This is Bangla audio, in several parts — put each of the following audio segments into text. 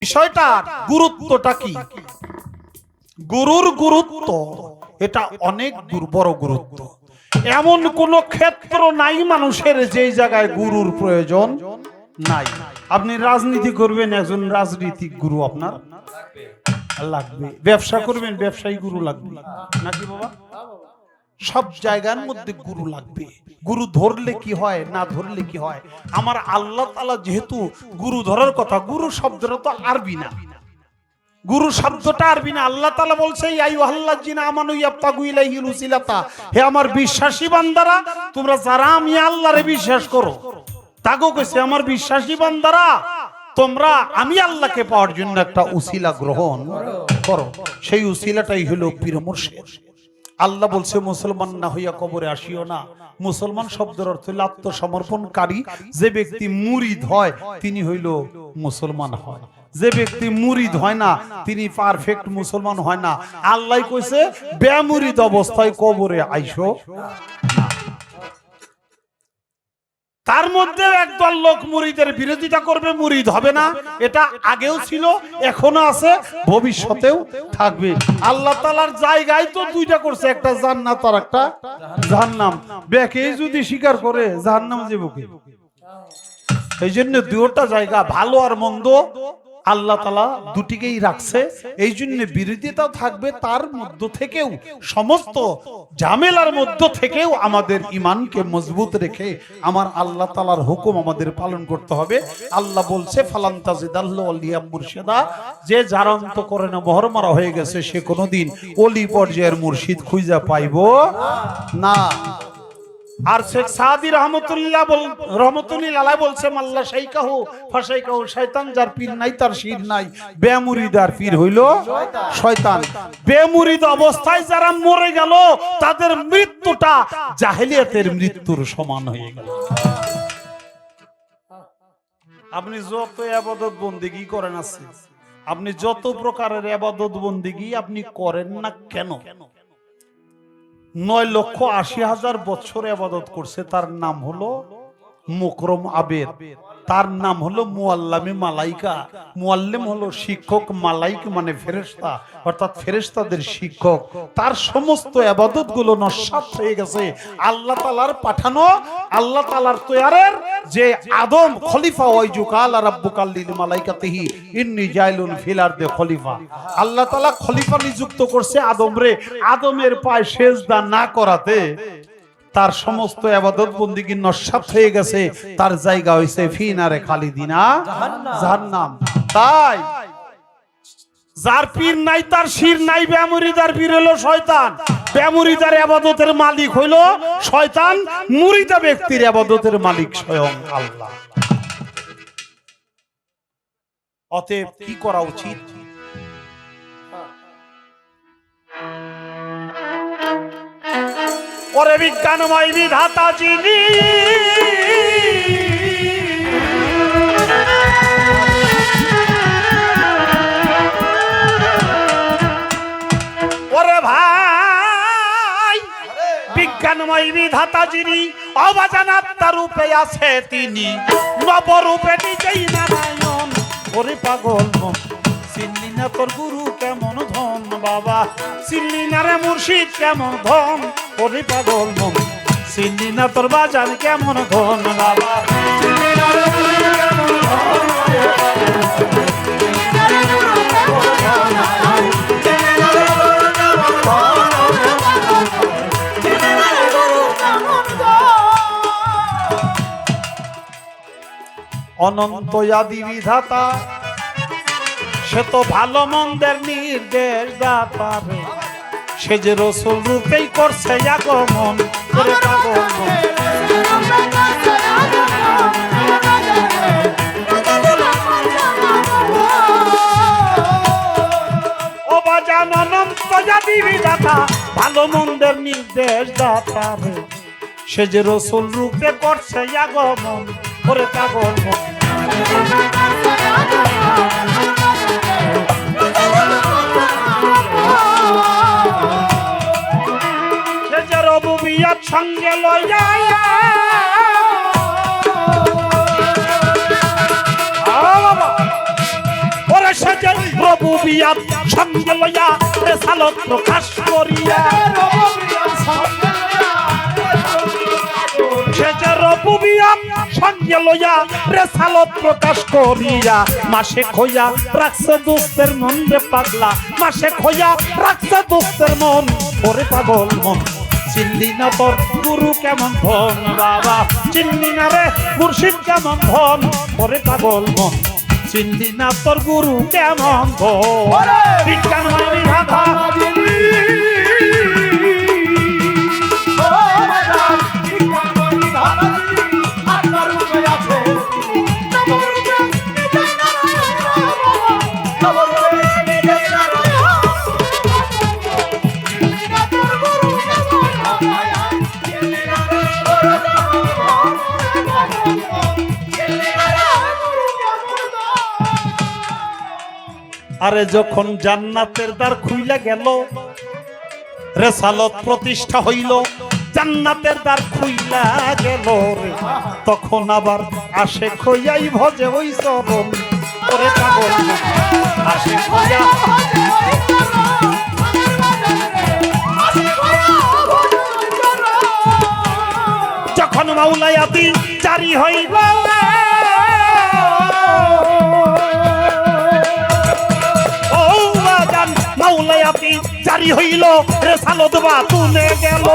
বিষয়টার গুরুত্বটা কি? গুরুর গুরুত্ব এটা অনেক বড় গুরুত্ব। এমন কোন ক্ষেত্র নাই মানুষের যেই জায়গায় গুরুর প্রয়োজন নাই। আপনি রাজনীতি করবেন, একজন রাজনীতিক গুরু আপনার লাগবে। ব্যবসা করবেন, ব্যবসায়ী গুরু লাগবে নাকি বাবা? সব জায়গার মধ্যে গুরু লাগবে। গুরু ধরলে কি হয়, না ধরলে কি হয়। আমার আল্লাহ তাআলা যেহেতু গুরু ধরার কথা, গুরু শব্দটা তো আরবি না, গুরু শব্দটা আরবি না। আল্লাহ তাআলা বলছে ইয়া আইয়ুহাল্লাযিনা আমানু ইয়াবতাগু ইলাইহিল ওসিলাতা, হে আমার বিশ্বাসী বান্দারা, তোমরা যারা আমি আল্লাহরে বিশ্বাস করো, তাগো কইছে আমার বিশ্বাসী বান্দারা, তোমরা আমি আল্লাহকে পাওয়ার জন্য একটা উসিলা গ্রহণ করো। সেই উসিলাটাই হলো পীর মুর্শিদ। আল্লাহ বলছে মুসলমান না হইয়া কবরে আসিও না। মুসলমান শব্দের অর্থ হইল আত্মসমর্পণকারী। যে ব্যক্তি মুরিদ হয় তিনি হইল মুসলমান হয়। যে ব্যক্তি মুরিদ হয় না তিনি পারফেক্ট মুসলমান হয় না। আল্লাহ কইছে বেমুরিদ অবস্থায় কবরে আইসো। তার মধ্যে একদল লোক মুরিদের বিরোধিতা করবে, মুরিদ হবে না। এটা আগেও ছিল, এখনো আছে, ভবিষ্যতেও থাকবে। আল্লাহ তাআলার জায়গায় তো দুইটা করছে, একটা জান্নাত আর একটা জাহান্নাম। বেকেই যদি স্বীকার করে জাহান্নাম যাবে কি? এই জন্য দুইটা জায়গা, ভালো আর মন্দ, আল্লাহ তাআলা দুটিকেই রাখছে। এই জন্য বিরোধিতাও থাকবে, তার মধ্য থেকেও সমস্ত ঝামেলার মধ্য থেকেও আমাদের ইমানকে মজবুত রেখে আমার আল্লাহ তাআলার হুকুম আমাদের পালন করতে হবে। আল্লাহ বলছে ফালান তাজিদাল্লাহু ওয়ালিয়া মুর্শিদা, যে জারান্ত করে না মোহর মারা হয়ে গেছে সে কোনোদিন ওলি পর্যায়ের মুর্শিদ খুঁজে পাইবো না। আর শেখ সাদি রহমতুল্লাহ আলাইহি বলছে মাল্লা শাইকাহু ফাশাইকাহু, শয়তান যার পীর নাই তার শির নাই। বেমুরিদার পীর হইল শয়তান। বেমুরিদ অবস্থায় যারা মরে গেল তাদের মৃত্যুটা জাহেলিয়াতের মৃত্যুর সমান হয়ে গেল। আপনি যত ইবাদত বন্দেগী করেন আছে, আপনি যত প্রকারের ইবাদত বন্দেগী আপনি করেন না কেন, 9,80,000 বছর ইবাদত করছে, তার নাম হলো মুকরম আবেদ, তার নাম হলো মুআল্লামে মালাইকা। মুআল্লিম হলো শিক্ষক, মালাইক মানে ফেরেশতা, অর্থাৎ ফেরেশতাদের শিক্ষক। তার সমস্ত ইবাদত গুলো নস্যাৎ হয়ে গেছে। আল্লাহ তাআলার পাঠানো, আল্লাহ তাআলার তৈয়ারের যে আদম খলিফা, ওয়াইজুকাল রাব্বুকাল লিল মালাইকাতিহি ইন্নী জাইলুন ফিল আরদি খলিফা। আল্লাহ তাআলা খলিফা নিযুক্ত করছে আদমরে। আদমের পায়ে সেজদা না করাতে তার সমস্ত ইবাদত বন্দেগী নস্যাৎ হয়ে গেছে। তার জায়গা হইছে ফিনারে খালিদিনা জাহান্নাম। তাই যার পীর নাই তার শির নাই, বেমুরিদার পীর হলো শয়তান। বেমুরিদার ইবাদতের মালিক হইল শয়তান, মুরিদা ব্যক্তির ইবাদতের মালিক স্বয়ং আল্লাহ। অতএব কি করা উচিত? ওরে বিজ্ঞানময় বিধাতা যিনি, ওরে ভাই বিজ্ঞানময় বিধাতা যিনি, অবাজানাত্মা রূপে আছে তিনি, নবরূপে নিজেই নারায়ণ। ওরে পাগল মন চিনলি না তোর গুরু কেমন ধন, বাবা চিনলি না রে মুর্শিদ কেমন ধন। ওরে পাগল মন চিনলি না তোর বাজান কেমন ধন, বাবা চিনলি না রে মুর্শিদ কেমন ধন। অনন্ত আদি বিধাতা সে তো ভালো মন্দের নির্দেশ দাতা, সে যে রসুল রূপেই করছে আগমন। করে পাগল মন ও বাজান, অনন্ত আদি বিধাতা ভালো মন্দের নির্দেশ দাতা, সে যে রসুল রূপে করছে আগমন। করে পাগল মন রবুবিয়াত সঙ্গে লইয়া ওরে রবুবিয়াত সঙ্গে লইয়া রেসালত প্রকাশ করিয়া সে যে রবুবিয়াত সঙ্গে লইয়া রেসালত প্রকাশ করিয়া মাসে খইয়া রাখছে দোস্তের মন রে পাগলা মাসে খইয়া রাখছে দোস্তের মন ওরে পাগল মন চিনলি না তোর গুরু কেমন ধন বাবা চিনলি না রে মুর্শিদ কেমন ধন ওরে পাগল মন চিনলি না তোর গুরু কেমন ধন বিজ্ঞান মানি ভাষা আরে যখন জান্নাতের দ্বার খুইলা গেল রেসালত প্রতিষ্ঠা হইল জান্নাতের দ্বার খুইলা গেল রে তখন আবার আসে খইয়াই ভজে ওই চরণ ওরে পাগল আসে খইয়া যখন মাওলায়াতি জারি হইল মাওলায়াতি জারি হইল রেসালত বাতুলে গেল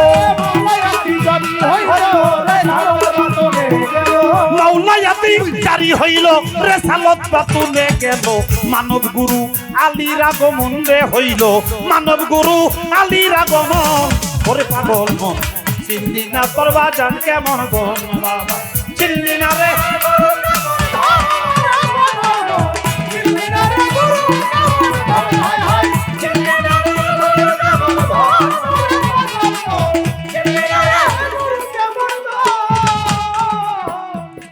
মাওলায়াতি জারি হইল রেসালত বাতুলে গেল মানব গুরু আলীর আগমন রে হইল মানব গুরু আলীর আগমন ওরে পাগল মন চিনলি না তোর বাজান কেমন গন বাবা চিনলি না রে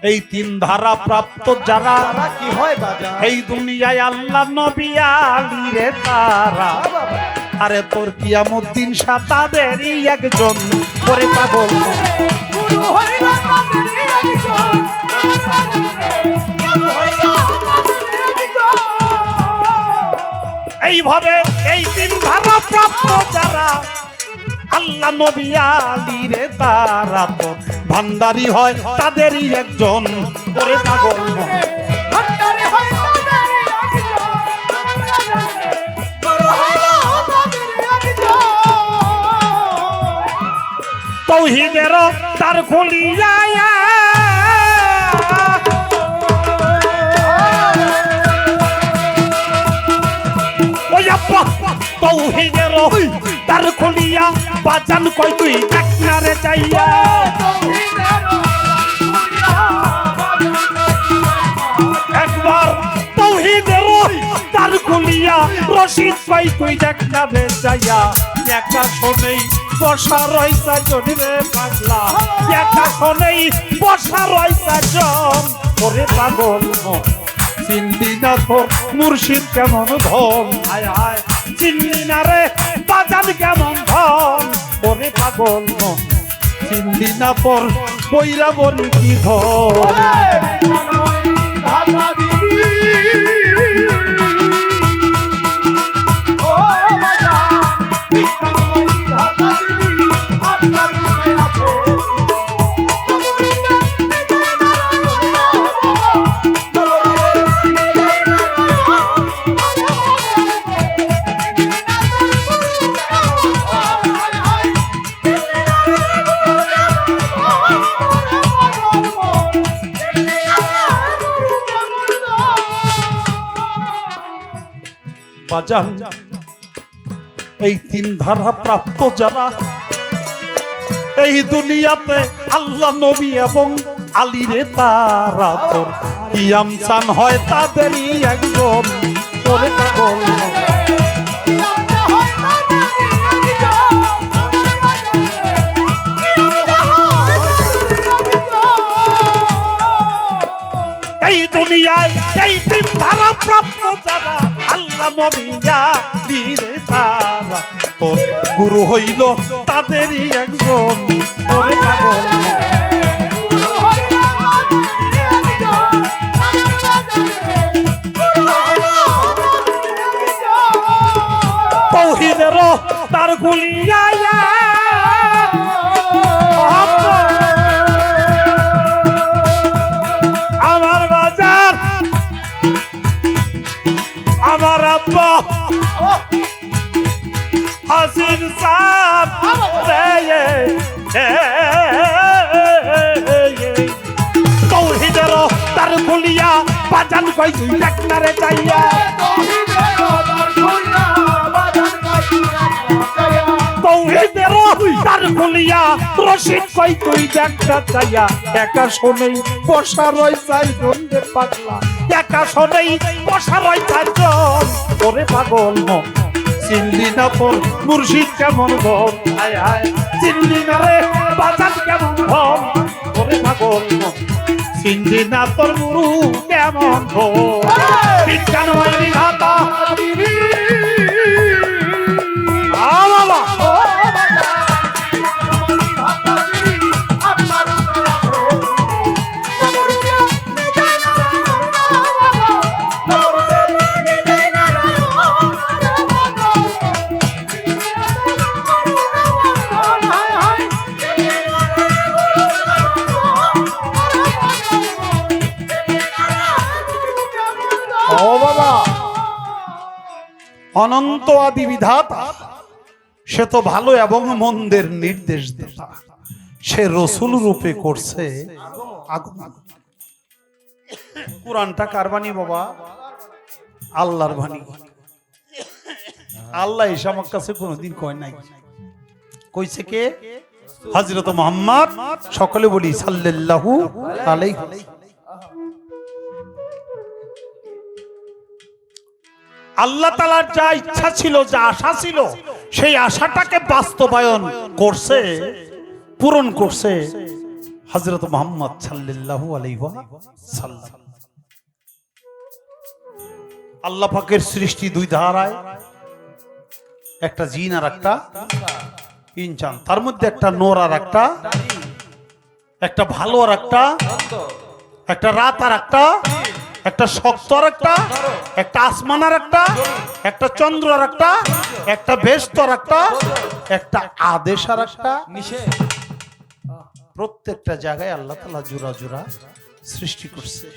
এই তিন ধারা প্রাপ্ত যারা কি হয় বাবা এই দুনিয়ায় আল্লাহ নবী আলী রে তারা আরে তোর কিয়ামত দিন সাতাদেরই একজন করে পাগল গুরু হইল তাদেরই একজন এইভাবে এই তিন ধারা প্রাপ্ত যারা আল্লাহ নবী আলী রে তারা তো ভান্ডারি হয় তাদেরই একজন করে পাগল ভান্ডারি হয় তাদেরই একজন গুরু হইল তাদেরই একজন তৌহিদের দ্বার খুলিয়া ওই আপা তৌহিদের দ্বার খুলিয়া বাজান কই তুই একনারে যাইয়া একবার তৌহিদের দ্বার খুলিয়া রশিদ পাই তুই একনারে যাইয়া একা শোনেই বসা রইসা জনিরে পাগলা একা শোনেই বসা রইসা জন ওরে পাগল চিনলি না তোর মুর্শিদ কেমন ধন আয় আয় চিনলি না রে বাজান কেমন ধন ওরে পাগল চিনলি না তোর কইরা বলি কি ধন বাজান এই তিন ধারা প্রাপ্ত যারা এই দুনিয়াতে আল্লাহ নবী এবং আলী রে তারা তোর কিয়াম চান হয় তাদেরই একজন ওরে পাগল এই দুনিয়ায় এই তিন ধারা প্রাপ্ত যারা আল্লাহ নবী আলী রে তারা তোর গুরু হইল তাদেরই একজন ওরে পাগল তার গুলিয়া আমার বাজার আমার আব্বা হাসিন সাহ তৌহিদের তার গুলিয়া বাজান কই তুই ডাক্তারে যাইয়া তৌহিদের তার গুলিয়া রশিদ কই তুই ডাক্তার যাইয়া একা শোনেই বসা রই চাইজন রে পাগলা একা শোনেই বসা রই চাইজন ওরে পাগল মন চিনলি না তোর মুর্শিদ কেমন ভোগ আয় আয় চিনলি না রে বাজান কেমন ভোগ ওরে পাগল মন চিনলি না তোর গুরু কেমন ভোগ বিজ্ঞান মাইরি ঘাতা বাবা অনন্ত আদি বিধাতা সে তো ভালো এবং মন্দের নির্দেশ দাতা সে রসুল রূপে করছে আগমন কুরআনটা কার বাণী বাবা আল্লাহর বাণী আল্লাহ এসে আমার কাছে কোনোদিন কয় নাই কইছে কে হযরত মুহাম্মদ সকলে বলি সাল্লাল্লাহু আলাইহি আল্লাহ তাআলার যা ইচ্ছা ছিল যা আশা ছিল সেই আশাটাকে বাস্তবায়ন করছে পূরণ করছে হযরত মুহাম্মদ সাল্লাল্লাহু আলাইহি ওয়াসাল্লাম আল্লাহ পাকের সৃষ্টি দুই ধারায় একটা জিন আর একটা ইনসান তার মধ্যে একটা নূর আর একটা ভালো আর একটা রাত আর একটা শক্ত আর একটা আসমান আর একটা চন্দ্র আর একটা বেস্ত আর একটা আদেশ আর একটা নিষেধ প্রত্যেকটা জায়গায় আল্লাহ তাআলা জোড়া জোড়া সৃষ্টি করছে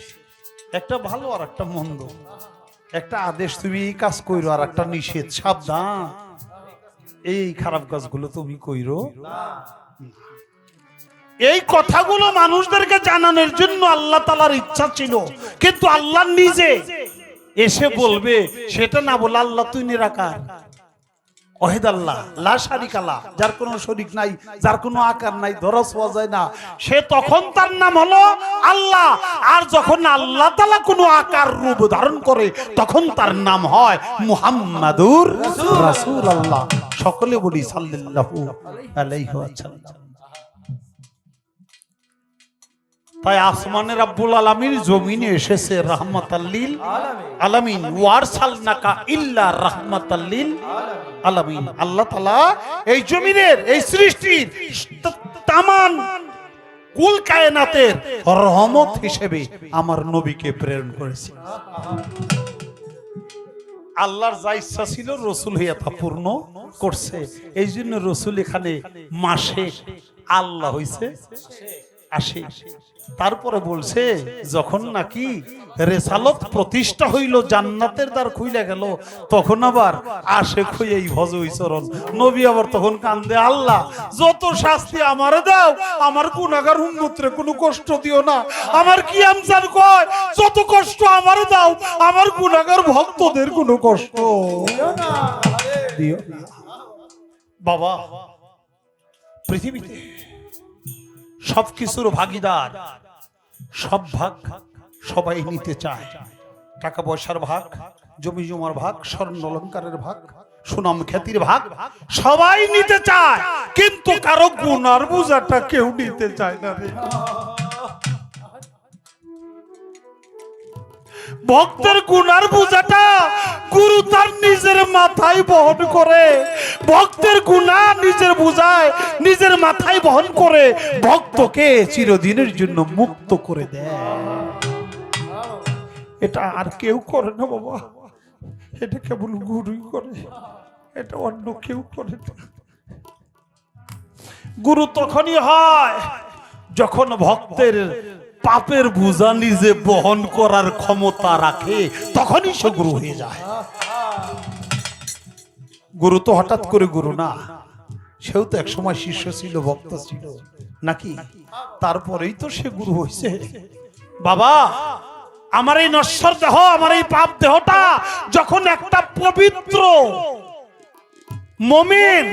একটা ভালো আর একটা মন্দ একটা আদেশ তুমি এই কাজ কইরো আর একটা নিষেধ সাবধান এই খারাপ কাজগুলো তুমি কইরো এই কথাগুলো মানুষদেরকে জানানোর জন্য আল্লাহ তাআলার ইচ্ছা ছিল কিন্তু আল্লাহ নিজে এসে বলবে সেটা না বলে আল্লাহ তুই নিরাকার ওয়াহিদ আল্লাহ লা শারিকা লা যার কোনো শরীক নাই যার কোনো আকার নাই ধরা ছোঁয়া যায় না সে তখন তার নাম হলো আল্লাহ আর যখন আল্লাহ তাআলা কোনো আকার রূপ ধারণ করে তখন তার নাম হয় মুহাম্মাদুর রাসূলুল্লাহ সকলে বলি সাল্লাল্লাহু আলাইহি ওয়াসাল্লাম তাই আসমানে রব্বুল আলামিন জমিনে এসেছে রাহমাতাল লিল আলামিন ওয়ারসালনাকা ইল্লা রাহমাতাল লিল আলামিন আল্লাহ তাআলা এই জমিনের এই সৃষ্টির তামাম কুল কায়নাতের রহমত হিসেবে আমার নবীকে প্রেরণ করেছে আল্লাহর যা ইচ্ছা ছিল রাসূল হইয়া তা পূর্ণ করছে এই জন্য রাসূল এখানে মাসে আল্লাহ হইছে আসে তারপরে বলছে যখন নাকি রিসালাত প্রতিষ্ঠা হইল জান্নাতের দ্বার খুইলা গেল তখন আবার আশিক হয়ে এই ভজই চরণ নবী আবার তখন কান্দে আল্লাহ যত শাস্তি আমারে দাও আমার গুনাহগার উম্মতরে কোনো কষ্ট দিও না আমার কিয়ামজান কয় যত কষ্ট আমারে দাও আমার গুনাহগার ভক্তদের কোনো কষ্ট দিও না বাবা পৃথিবীতে সবকিছুর ভাগীদার সব ভাগ সবাই নিতে চায় টাকা পয়সার ভাগ জমি জমার ভাগ স্বর্ণ অলংকারের ভাগ সুনাম খ্যাতির ভাগ সবাই নিতে চায় কিন্তু কারো গুনার বোঝাটা কেউ নিতে চায় না রে ভক্তের গুনার বোঝাটা গুরু তার নিজের মাথায় বহন করে ভক্তের গুনাহ নিজের বোঝায় নিজের মাথায় বহন করে ভক্তকে চিরদিনের জন্য মুক্ত করে দেয় এটা আর কেউ করে না বাবা এটা কেবল গুরুই করে এটা অন্য কেউ করে না। গুরু তখনই হয় যখন ভক্তের পাপের বোঝা নিজে বহন করার ক্ষমতা রাখে, তখনই সে গুরু হয়ে যায়। গুরু তো হঠাৎ করে গুরু না, সেও তো এক সময় শিষ্য ছিল, ভক্ত ছিল নাকি? তারপরেই তো সে গুরু হয়েছে। বাবা, আমার এই নশ্বর দেহ, আমার এই পাপ দেহটা যখন একটা পবিত্র মুমিন,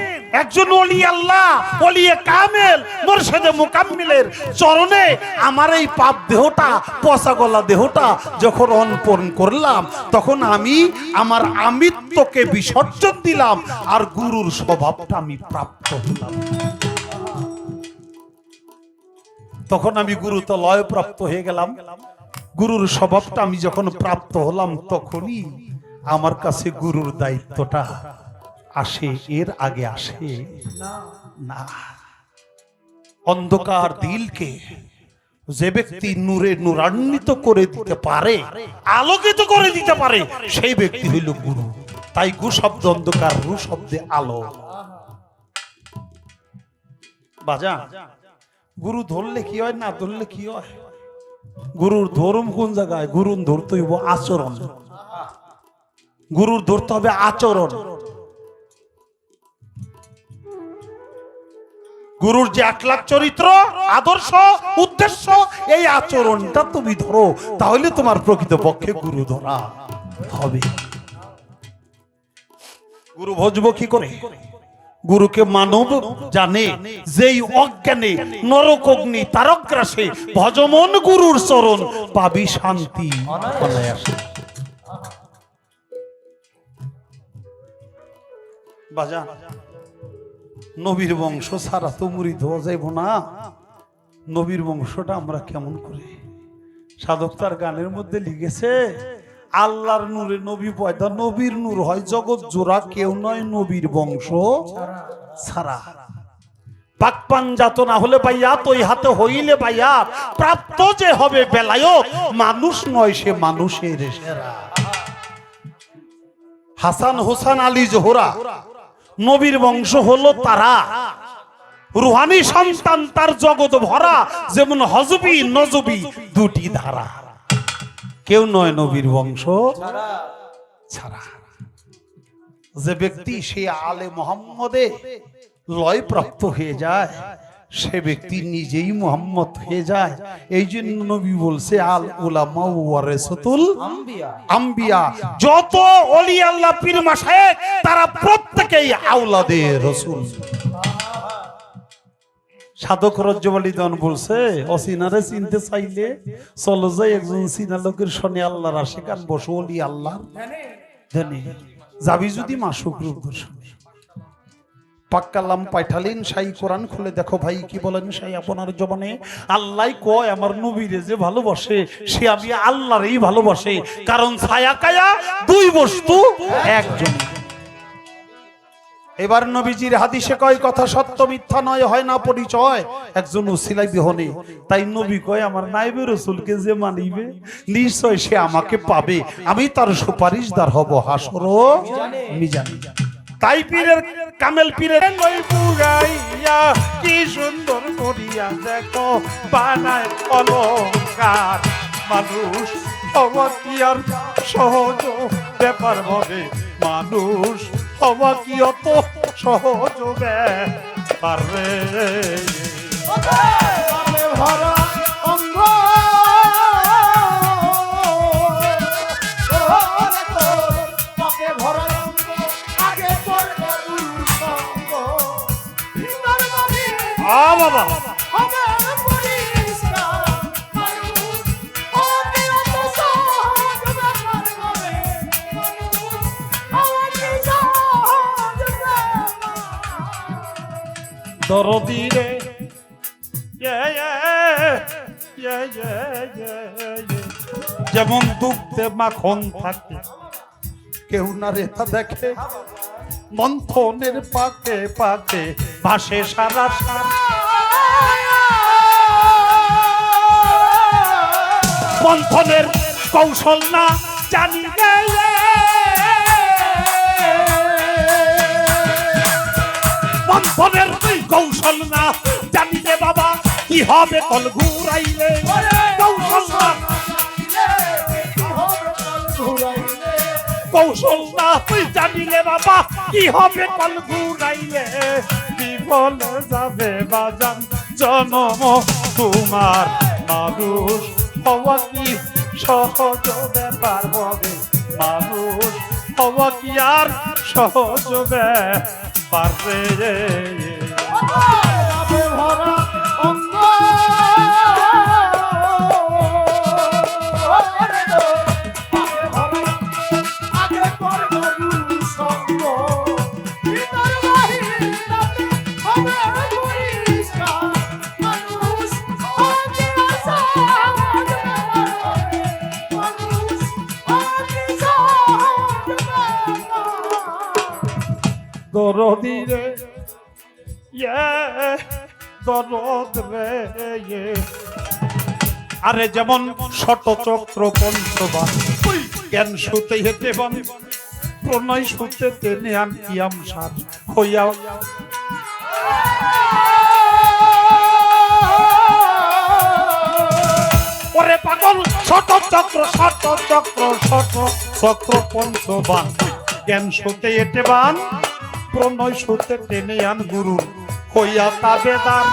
একজন ওলি আল্লাহ, ওলিয়ে কামেল, মুর্শিদে মুকাম্মিলের চরণে আমার এই পাপ দেহটা, পচা গলা দেহটা যখন অর্পণ করলাম, তখন আমি আমার আমিত্বকে বিসর্জন দিলাম, আর গুরুর স্বভাবটা আমি প্রাপ্ত হলাম। তখন আমি গুরু তো লয় প্রাপ্ত হয়ে গেলাম। গুরুর স্বভাবটা আমি যখন প্রাপ্ত হলাম, তখনই আমার কাছে গুরুর দায়িত্বটা আসে। এর আগে আসে না। অন্ধকার দিলকে যে ব্যক্তি নূরে নূরান্বিত করে দিতে পারে, আলোকিত করে দিতে পারে, সেই ব্যক্তি হইল গুরু। তাই গু শব্দ অন্ধকার, রু শব্দে আলো। বাজা, গুরু ধরলে কি হয়, না ধরলে কি হয়? গুরুর ধর্ম কোন জায়গায়? গুরুর ধরতে হইব আচরণ। গুরুর ধরতে হবে আচরণ। গুরুর যে আখলাক, চরিত্র, আদর্শ, উদ্দেশ্য, এই আচরণটা তুমি ধরো, তাহলে তোমার প্রকৃত পক্ষে গুরু ধরা হবে। গুরু ভজব কি করে? গুরুকে মানব জানে যেই অজ্ঞানে নরক অগ্নি তারকগ্রাসে, ভজমন গুরুর চরণ পাবি শান্তি অনায়াসে। বাজা, নবীর বংশ ছাড়া তো মুরিদ হওয়া যাইব না। নবীর বংশটা আমরা কেমন করে? সাধক তার গানের মধ্যে লিখেছে, আল্লাহর নূরে নবী পয়দা, নবীর নূর হয় জগৎ জোড়া, কেউ নয় নবীর বংশ ছাড়া। পাকপান জাত না হলে বাইয়াত, ওই হাতে হইলে বাইয়াত, প্রাপ্ত যে হবে বেলায়ত, মানুষ নয় সে মানুষের সেরা। হাসান হোসেন আলী জোহরা নবীর বংশ হলো তারা, রুহানি সন্তান তার জগৎ ভরা, যেমন হজবি নজবি দুটি ধারা। কেউ নয় নবীর বংশ ছাড়া। যে ব্যক্তি সে আলে মোহাম্মদে লয় প্রাপ্ত হয়ে যায়, সে ব্যক্তি নিজেই মোহাম্মদ হয়ে যায়। এই জন্য নবী বলছে, আল উলামা ওয়ারাসাতুল আম্বিয়া। যত ওলি আল্লাহ, পীর মাশায়েখ, তারা প্রত্যেকেই আওলাদে রাসূল। সাধক রজ্জবালিদান বলছে, অচিনারে চিনতে চাইলে চলো যাই একজন চিনা লোকের শনি আল্লাহর আশিকান বসো, ওলি আল্লাহ জানে যাবি যদি মাসুক রূপ দর্শনে। পাক্কালাম পাইঠালিন সাই কোরআন খুলে দেখো ভাই কি বলেন সাই আপনার জবানে। আল্লাহ কয় আমার নবীরে যে ভালোবাসে, সে আমি আল্লাহরই ভালোবাসে, কারণ ছায়া কায়া দুই বস্তু একজন। এবার নবীজির হাদিসে কয় কথা সত্য মিথ্যা নয়, হয় না পরিচয় একজন উসিলাই বিহনে। তাই নবী কয় আমার নাইবে রাসূলকে যে মানিবে, নিশ্চয় সে আমাকে পাবে, আমি তার সুপারিশদার হব হাসর ও মিজানে। তাই পীরের কামেল পীরের নই পুরাইয়া কি সুন্দর করিয়া দেখো বানায় অলংকার। মানুষ হওয়া কি আর সহজ ব্যাপার হবে, মানুষ হওয়া কি অত সহজ ব্যাপার রে। ভরা অঙ্গ ভরা বাবা দরদি রে, যেমন দুধে মাখন থাকে কেউ না রেখা দেখে, মন্থনের পাকে পাকে ভাসে সারা মন্থনের কৌশল না জানি কৌশল না জানিলে বাবা কি হবে কল ঘুরাইলে কৌশল না কৌশল না জানিলে বাবা কি হবে কল ঘুরাইলে বিফল যাবে বাজান জনম তোমার মানুষ হওয়া কি সহজ ব্যাপার হবে মানুষ হওয়া কি আর সহজ ব্যাপার রে ভরা অঙ্গ দরদি রে দরদ রে আরে যেমন শতচক্র পঞ্চবান জ্ঞান সুতে হেতে বন প্রণয় সুতে তেনে আন কিয়াম সার হইয়া ওরে পাগল শতচক্র পঞ্চবান জ্ঞান সুতে হেতে বান প্রণয় সুতে টেনে আন গুরু হইয়া তাবেদার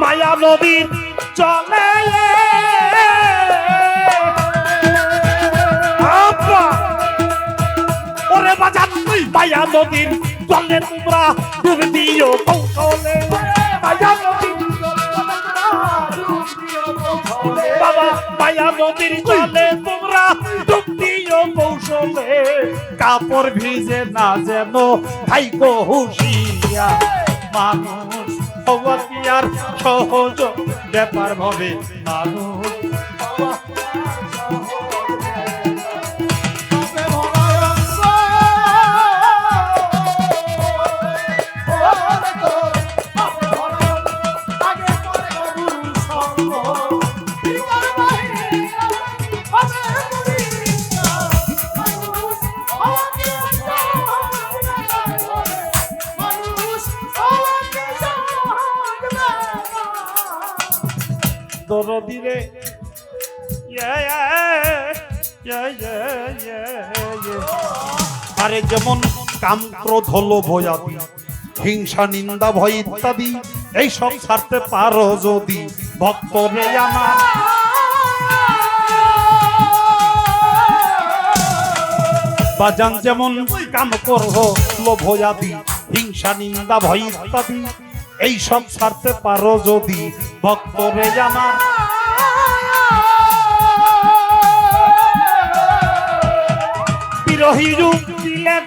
মায়া নদীর চলে ওরে বাজান মায়া নদীর জলে তোমরা ডুব দিও কৌশলে মায়া নদীর বাবা মায়া নদীর জলে তোমরা ডুব দিও কৌশলে কাপড় ভিজে না যেন ভাইকো হুঁশিয়া মানুষ হওয়া কি আর সহজ ব্যাপার হবে মানুষ দরদি রে আরে যেমন কাম ক্রোধ হলো ভয়াদি হিংসা নিন্দা ভয় ইত্যাদি এই সব ছাড়তে পারো যদি ভক্ত রে আমার বাজান যেমন কাম ক্রোধ লোভয়াদি হিংসা নিন্দা ভয় ইত্যাদি এই সব ছাড়তে পারো যদি ভক্ত রে আমার বিরহী রূপ দিলে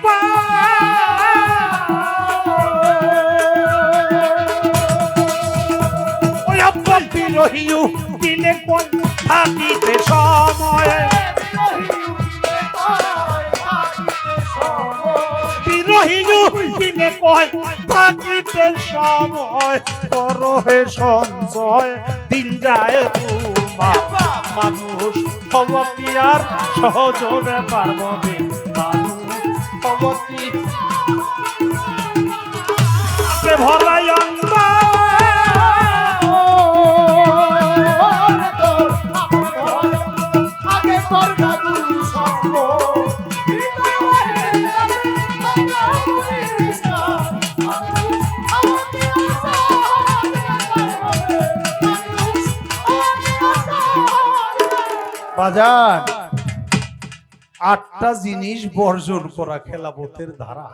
বিরহী রূপ দিলে থাকিতে সময় বিরহী রূপ দিলে কয় থাকিতে সময় করো হে সঞ্চয় দিন যায় তোমার মানুষ হওয়া কি আর সহজ ব্যাপার হবে মানুষ হওয়া কি ভরাই অঙ্গ আগে করবা গুরু সঙ্গ বাজার 8টা জিনিস বর্জন করা খেলাপথের ধারা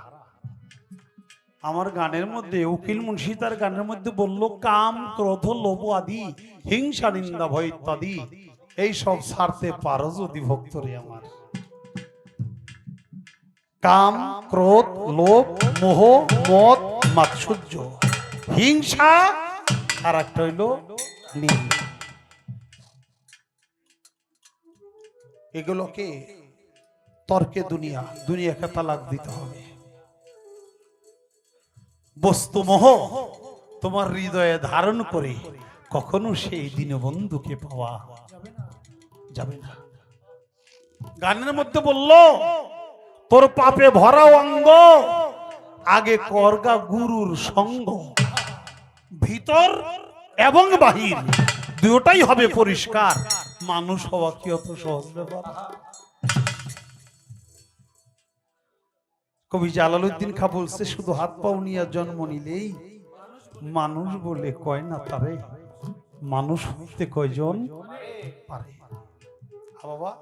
আমার গানের মধ্যে উকিল মুন্সি তার গানের মধ্যে বলল কাম ক্রোধ লোভ আদি হিংসা নিন্দা ভয় ইত্যাদি এই সব ছাড়তে পারো যদি ভক্তরে আমার কাম ক্রোধ লোভ মোহ মদ মাৎসর্য হিংসা আর একটা হইল নিন্দা এগুলোকে তর্কে দুনিয়াকে তালাক দিতে হবে বস্তু মোহ তোমার হৃদয়ে ধারণ করে কখনো সেই দীনবন্ধুকে পাওয়া যাবে না গানের মধ্যে বলল তোর পাপে ভরা অঙ্গ আগে করগা গুরুর সঙ্গ, ভিতর এবং বাহির দুটোই হবে পরিষ্কার। মানুষ হওয়া কি অত সহজ ব্যাপার? কবি জালালউদ্দিন খাঁ বলছে, শুধু হাত পাও নিয়ে জন্ম নিলেই মানুষ বলে কয় না তারে, মানুষ হইতে কয়জন পারে। বাবা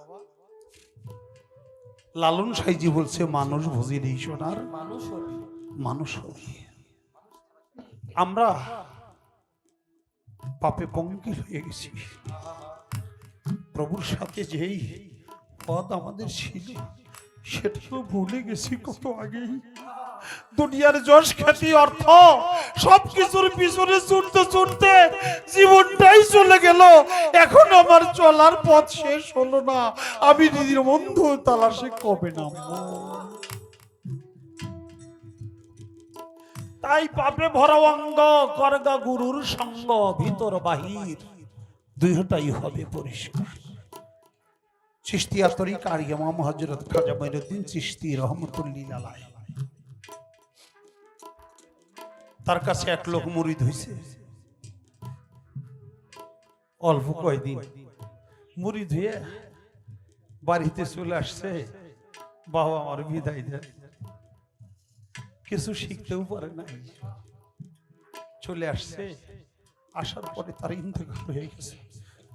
লালন সাইজি বলছে, মানুষ বুঝিলেই সোনার মানুষ হবি। আমরা পাপে পঙ্কিল হয়ে গেছি। প্রভুর সাথে যেই পদ আমাদের ছিল সেটা তো ভুলে গেছি কত আগেই। দুনিয়ার যশ খ্যাতি অর্থ সবকিছুর পিছনে ছুটতে ছুটতে জীবনটাই চলে গেল। এখন আমার চলার পথ শেষ হলো না, আমি নিজের বন্ধু তালাশে কবে নামবো? তাই পাপে ভরা অঙ্গ করগা গুরুর সঙ্গ, ভিতর বাহির দুইটাই হবে পরিষ্কার। চিশতিয়া তরিকার ইমাম হযরত খাজা মঈনুদ্দিন চিশতি রহমাতুল্লাহি আলাইহি, তার কাছে এক লোক মুরিদ হইছে। অল্প কয়দিন মুরিদ হয়ে বাড়িতে চলে আসছে, বাবা আমার বিদায় দেন, কিছু শিখতেও পারে না, চলে আসছে। আসার পরে তার ইন্তেকাল হয়ে গেছে,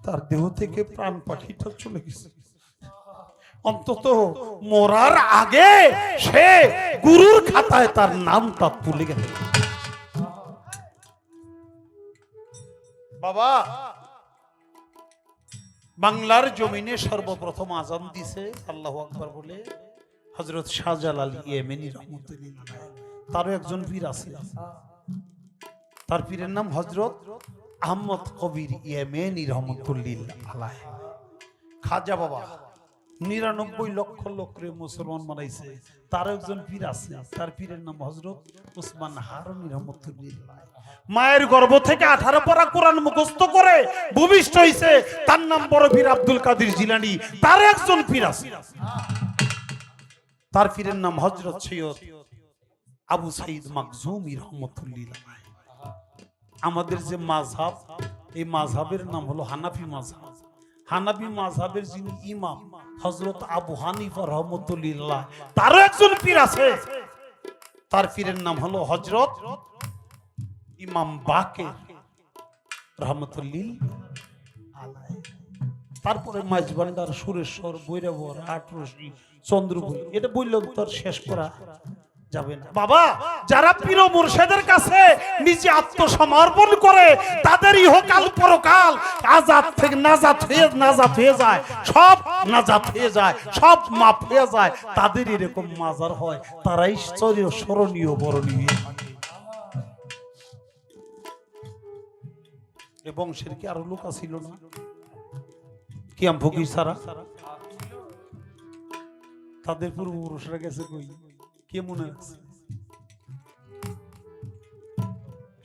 তার দেহ থেকে প্রাণ পাখিটা চলে গেছে। অন্তত মরার আগে সে গুরুর খাতায় তার নামটা তুলে গেল। বাবা বাংলার জমিনে সর্বপ্রথম আজান দিছে আল্লাহু আকবার বলে হযরত শাহজালাল ইয়েমেনি রহমাতুল্লাহ আলাইহি। তারও একজন পীর আছে, তার পীরের নাম হযরত আহমদ কবির ইয়েমেনি রহমাতুল্লাহ আলাইহি। খাজা বাবা ৯৯ লক্ষ লোকরে মুসলমান বানাইছে, তার একজন পীর আছে, তার পীরের নাম হযরত উসমান হারুনি রহমাতুল্লাহ। মায়ের গর্ভ থেকে 18 পারা কোরআন মুখস্থ করে ভূমিষ্ঠ হইছে, তার নাম বড় পীর আব্দুল কাদের জিলানী, তার একজন পীর আছে, তার পীরের নাম হযরত সৈয়দ আবু সাইদ মাকজুমি রহমাতুল্লাহ। আমাদের যে মাযহাব, এই মাযহাবের নাম হলো হানাফি মাযহাব। হানাফি মাযহাবের যিনি ইমাম হযরত আবু হানিফা রহমাতুল্লাহ, তারও একজন পীর আছে, তার পীরের নাম হলো হযরত ইমাম বাকের রহমাতুল্লাহ আলাইহি। তারপরে মাঝবান্ডার, সুরেশ্বর, বৈরাবর, আটরশি, চন্দ্রপুর, এটা বললেও তার শেষ করা যাবে না। বাবা যারা পীর ও মুর্শিদের কাছে নিজে আত্মসমর্পণ করে তাদের ইহকাল পরকাল আজাদ থেকে নাজাত হয়ে যায়, সব নাজাত হয়ে যায়, সব মাফ হয়ে যায়। তাদের এরকম মাজার হয়, তারাই স্মরণীয় বরণীয়। এবং সের কি আরো লোক ছিল না? কি আম ফকির সারা তাদের পূর্বপুরুষরা গেছে কই, কে মনে আছে?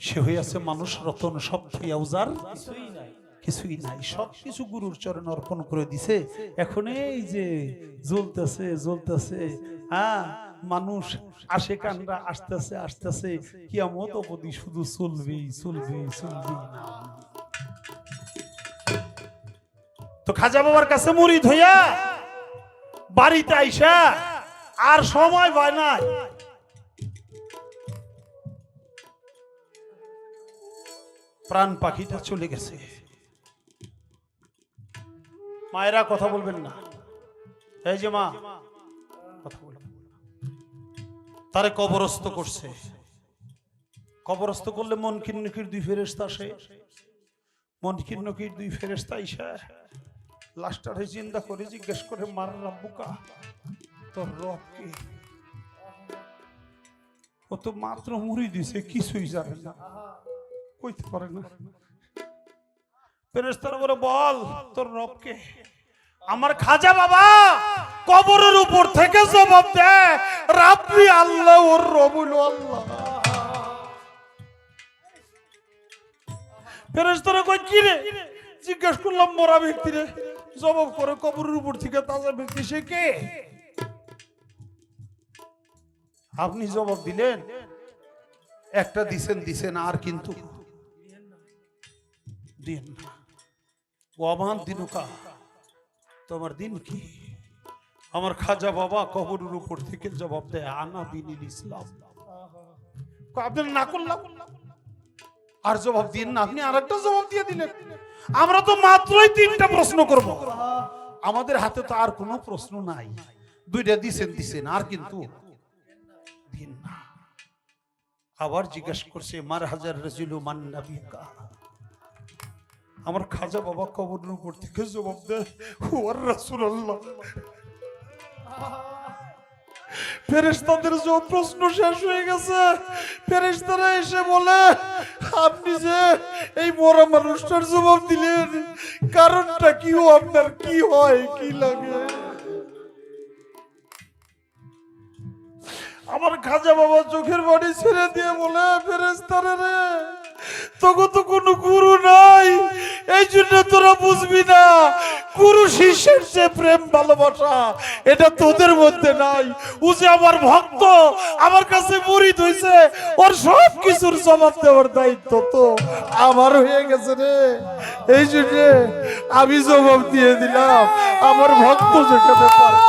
সে হইয়াছে মানুষ রতন, সব উজার কিছুই নাই, সব কিছু গুরুর চরণে অর্পণ করে দিছে। এখন এই যে জ্বলতেছে জ্বলতেছে, হ্যাঁ মানুষ আসে কানরা আসতেছে আসতেছে, কিয়ামত অবধি শুধু চলবেই চলবেই চলবেই। তো খাজা বাবার কাছে মুরিদ হইয়া বাড়িতে আইসা আর সময় পায় না, প্রাণ পাখিটা চলে গেছে। মায়েরা কথা বলবেন না, এই যে মা কথা বলবেন। তারে কবরস্থ করছে, কবরস্থ করলে মুনকির নকির 2 ফেরেশতা আসে। মুনকির নকির 2 ফেরেশতা আইসা লাশটারে জিন্দা করে জিজ্ঞেস করে, মার রাব্বুকা, তোর রব কে? ও তো মাত্র মুড়ি দিছে, কিছুই জানে না, কইতে পারে না। ফেরেশতারা বলে, বল তোর রব কে? আমার খাজা বাবা কবরের উপর থেকে জবাব দেয়, রাব্বি আল্লাহ, ওর রব হইল আল্লাহ। ফেরেশতারা কই, কি রে? জিজ্ঞেস করলাম মরা ব্যক্তিরে, জবাব করে কবরের উপর থেকে তাজা ব্যক্তি, সে কে? আপনি জবাব দিলেন, একটা দিছেন আর কিন্তু দিন না। ও আমার দিনুকা, তোমার দিন কি? আমার খাজা বাবা কবরের উপর থেকে জবাব দেয়, আনা দিনিল ইসলাম। আপনি না করলাম আর জবাব দিন না, আপনি আর একটা জবাব দিয়ে দিলেন। আমরা তো মাত্রই 3টা প্রশ্ন করব, আমাদের হাতে তো আর কোনো প্রশ্ন নাই। 2টা দিছেন আর কিন্তু দিন না। আবার জিজ্ঞাসা করছে, মার হাজার রাসূলু মান নাবিকা। আমার খাজা বাবা কবরের উপর থেকে জবাব দেয়, ওয়ার রাসূলুল্লাহ। ফেরেশতাদের যে প্রশ্ন শেষ হয়ে গেছে, ফেরেশতারা এসে বলে, আপনি যে এই মরা মানুষটার জবাব দিলেন, কারণটা কি? আপনার কি হয়, কি লাগে? আমার খাজা বাবা চোখের বাড়ি ছেড়ে দিয়ে বলে, ফেরেশতারা রে, তোকে তো কোনো গুরু নাই, এই জন্য তোরা বুঝবি না গুরু শিষ্যের যে প্রেম ভালোবাসা এটা তোদের মধ্যে নাই। ও যে আমার ভক্ত, আমার কাছে মুরিদ হইছে, ওর সব কিছুর জবাব দেওয়ার দায়িত্ব তো আমার হয়ে গেছে রে। এই জন্য আমি জবাব দিয়ে দিলাম, আমার ভক্ত যেখানে পারে।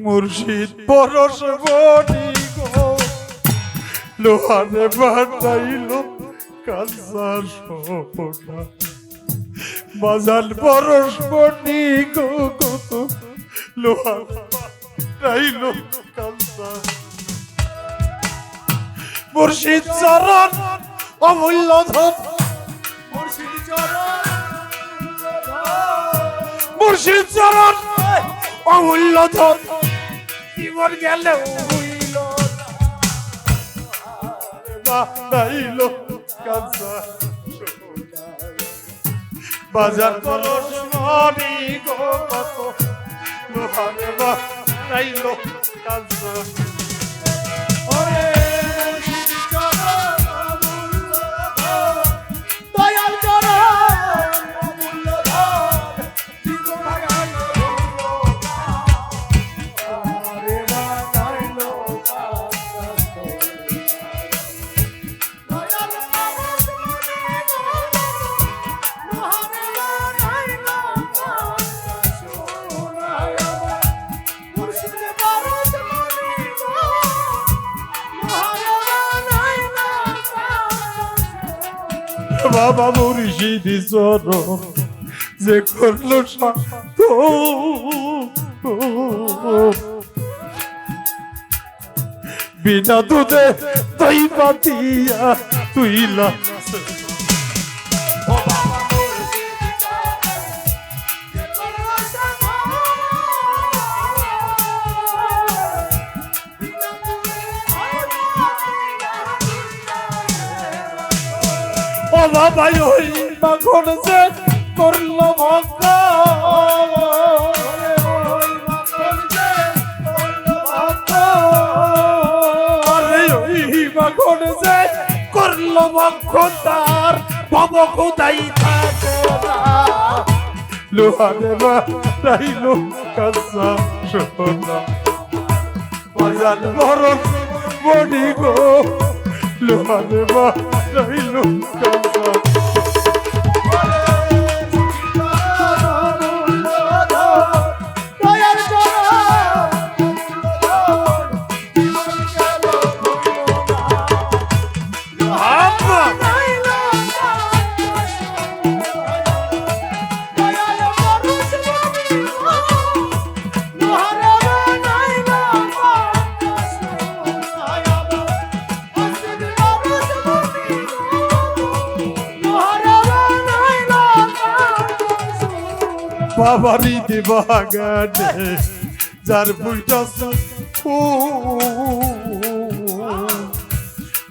মুর্শিদ পরশ বনি গো, লোহারে বানাইল কাঁচা সোনা। বাজান পরশ বনি গো, কত লোহার বানাইল কাঁচা। মুর্শিদ চরণ অমূল্য ধন, মুর্শিদ চরণ, মুর্শিদ চরণ অমূল্য ধন, জীবন গেলে হইল বানাইল কাঁচা সোনা। বাজার পরশ বনি গো, কত লোহারে বানাইল কাঁচা। বাবা মুর্শিদ চরণ যে করলো শান্ত বিনা দুধে দই পাতিয়া তুইলা ও বাবা ওই মাখন যে করলো ভক্ত মাখন যে করলো ভক্ত তার ভব খোদাই থাকে না লোহারে বাড়াইলো কাঁচা সোনা বাজার বরণ বডি গো লোহারে বাড়াইলো কাঁচা বাবারি দিবাগানে যার বুঝাস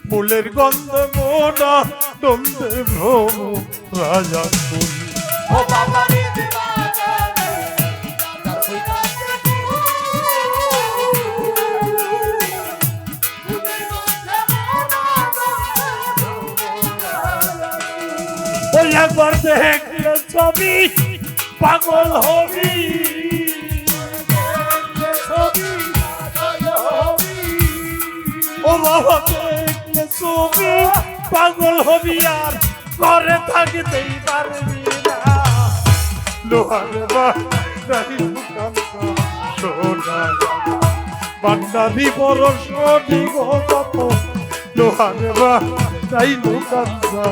ফুলের গন্ধে মোনা দ্বন্দ্বে ভ্রম রাজা ফুল ও বাবারি দিবাগানে যার বুঝাস ওই একবার দেখলে ছবি পাগল হবি ও বাবা দেখলে ছবি পাগল হবি আর ঘরে থাকিতেই পারবি না লোহারে বান্ডারি বড় সনি গত লোহারে তাই লোকাঞ্চা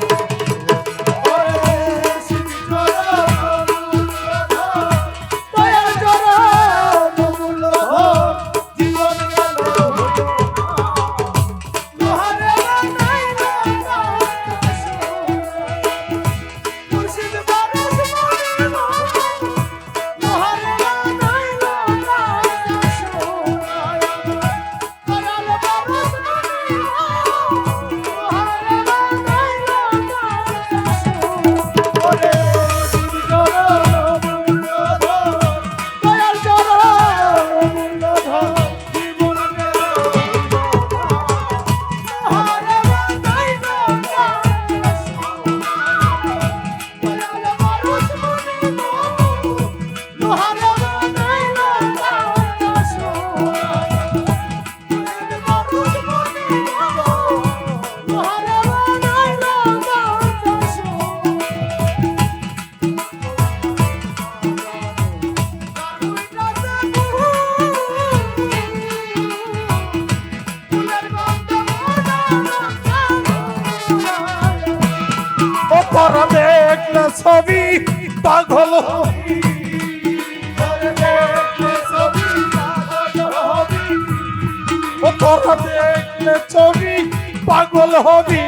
দেখলে ছবি পাগল দেখলে ছবি পাগল হবি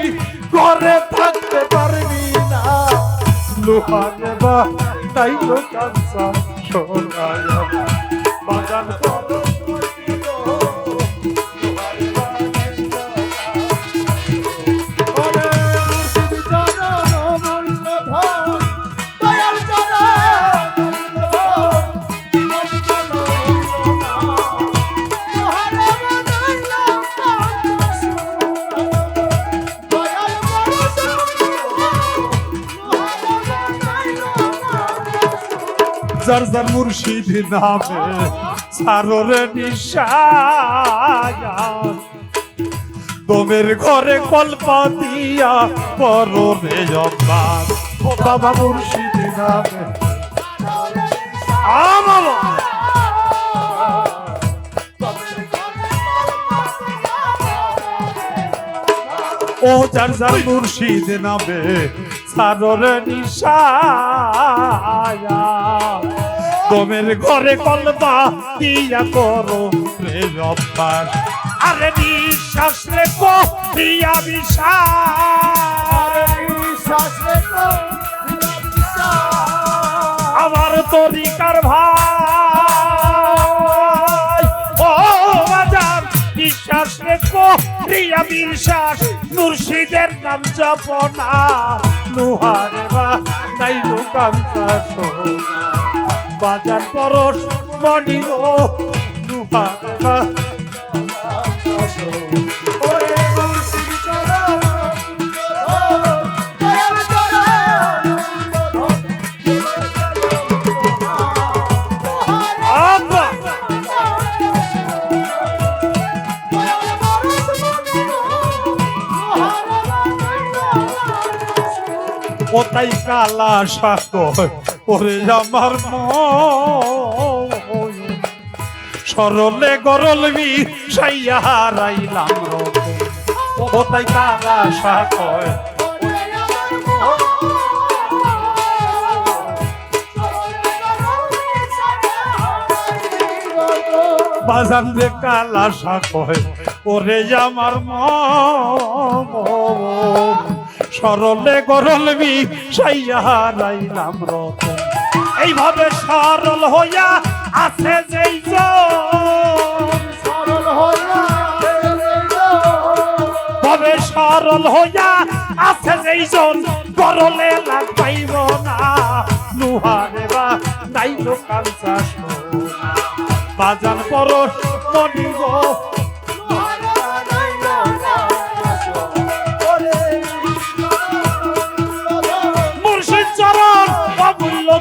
ঘরে থাকতে পারবি না লোহারে বা তাই কাঁচা সোনায় বাগান যার যার মুর্শিদ নামে সাররে নিশায়া তোমের ঘরে কল্পা দিয়া পররে জব্বার ও বাবা মুর্শিদ নামে ও যার যার মুর্শিদ নামে সাররে নিশায়া দমের ঘরে কলবা দিয়া করো রে অভ্যাস আরে নিঃশ্বাস রে করিয়া বিশ্বাস আমার তরিকার ভাই ও বাজার বিশ্বাস রে করিয়া বিশ্বাস মুর্শিদের নাম জপনা লোহারে বা নাই লোকান্তা বাজার পরশ মণি ও লোহারে বা ও তাই কালা সাকর ওরে আমার সরলে গরলবি সাইয়া হারাইলাম ও তাই কালা সাকর বাজান রে কালা সাকর ওরে আমার সরলে গরলবি সাইয়া হারাইলাম রতন এইভাবে সরল হইয়া আছে যেই সরল হইয়া ভাবে সরল হইয়া আছে যেই জন গরলে লাগ পাইব না নুহারে বা নাই লোকাঞ্চা সোনা বাজান পরশ মনি গো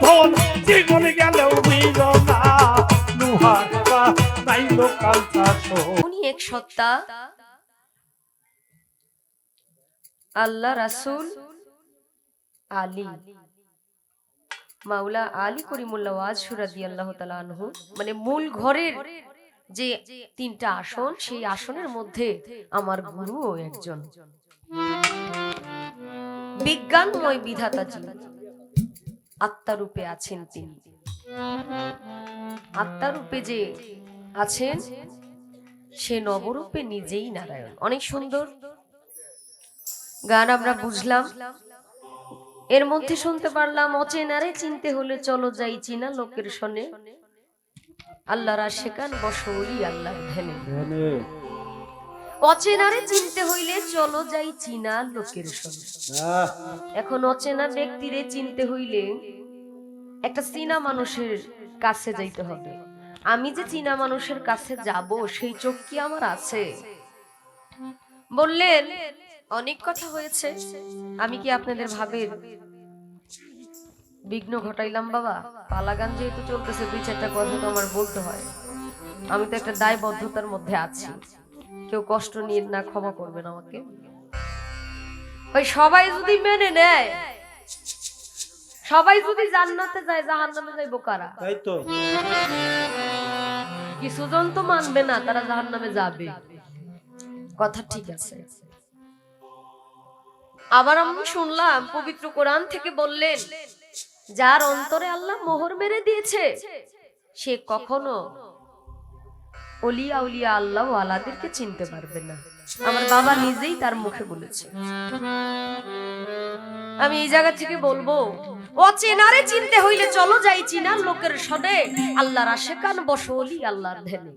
ধন জীবন গেলেও বুঝল না নুহার বা নাই লোকাল চাষো উনি এক সত্তা আল্লাহ রাসূল আলী মাওলা আলী করিমুল্লাহ ওয়াজহু রাদিয়াল্লাহু তাআলা আনহু মানে মূল ঘরের যে তিনটা আসন সেই আসনের মধ্যে আমার গুরুও একজন বিজ্ঞানময় বিধাতা যিনি আত্মারূপে আছেন তিনি আত্মারূপে যে আছেন সে নবরূপে নিজেই নারায়ণ অনেক সুন্দর গান আমরা বুঝলাম এর মধ্যে শুনতে পারলাম অচেনারে চিনতে হলে চলো যাই চিনা লোকের শোনে আল্লাহর আশিকান বসরি আল্লাহর ধ্যানে অচেনারে চিনতে হইলে চলো যাই চিনা লোকের শোনে এখন অচেনা ব্যক্তিরে চিনতে হইলে একটা চীনা মানুষের কাছে যাইতে হবে আমি যে চীনা মানুষের কাছে যাব সেই চোখ কি আমার আছে বললেন অনেক কথা হয়েছে আমি কি আপনাদের ভাবের বিঘ্ন ঘটাইলাম বাবা পালাগান যেহেতু চলতেছে দুই চারটা কথা তো আমার বলতে হয় আমি তো একটা দায়বদ্ধতার মধ্যে আছি কেউ কষ্ট নিয়ে না ক্ষমা করবেন আমাকে ওই সবাই যদি মেনে নেয় সবাই যদি জান্নাতে যায় জাহান্নামে যাইবো কারা তাই তো কিছুজন তো মানবে না তারা জাহান্নামে যাবে কথা ঠিক আছে আবার আমি শুনলাম পবিত্র কোরআন থেকে বললেন যার অন্তরে আল্লাহ মোহর মেরে দিয়েছে সে কখনো ওলিয়া উলিয়া আল্লাহ ওয়ালাদেরকে চিনতে পারবে না আমার বাবা নিজেই তার মুখে বলেছে আমি এই জায়গা থেকে বলবো অচেনারে চিনতে হইলে চলো যাই চিনা লোকের শোনে আল্লাহর আশিকান বসো ওলি আল্লাহর ধ্যানে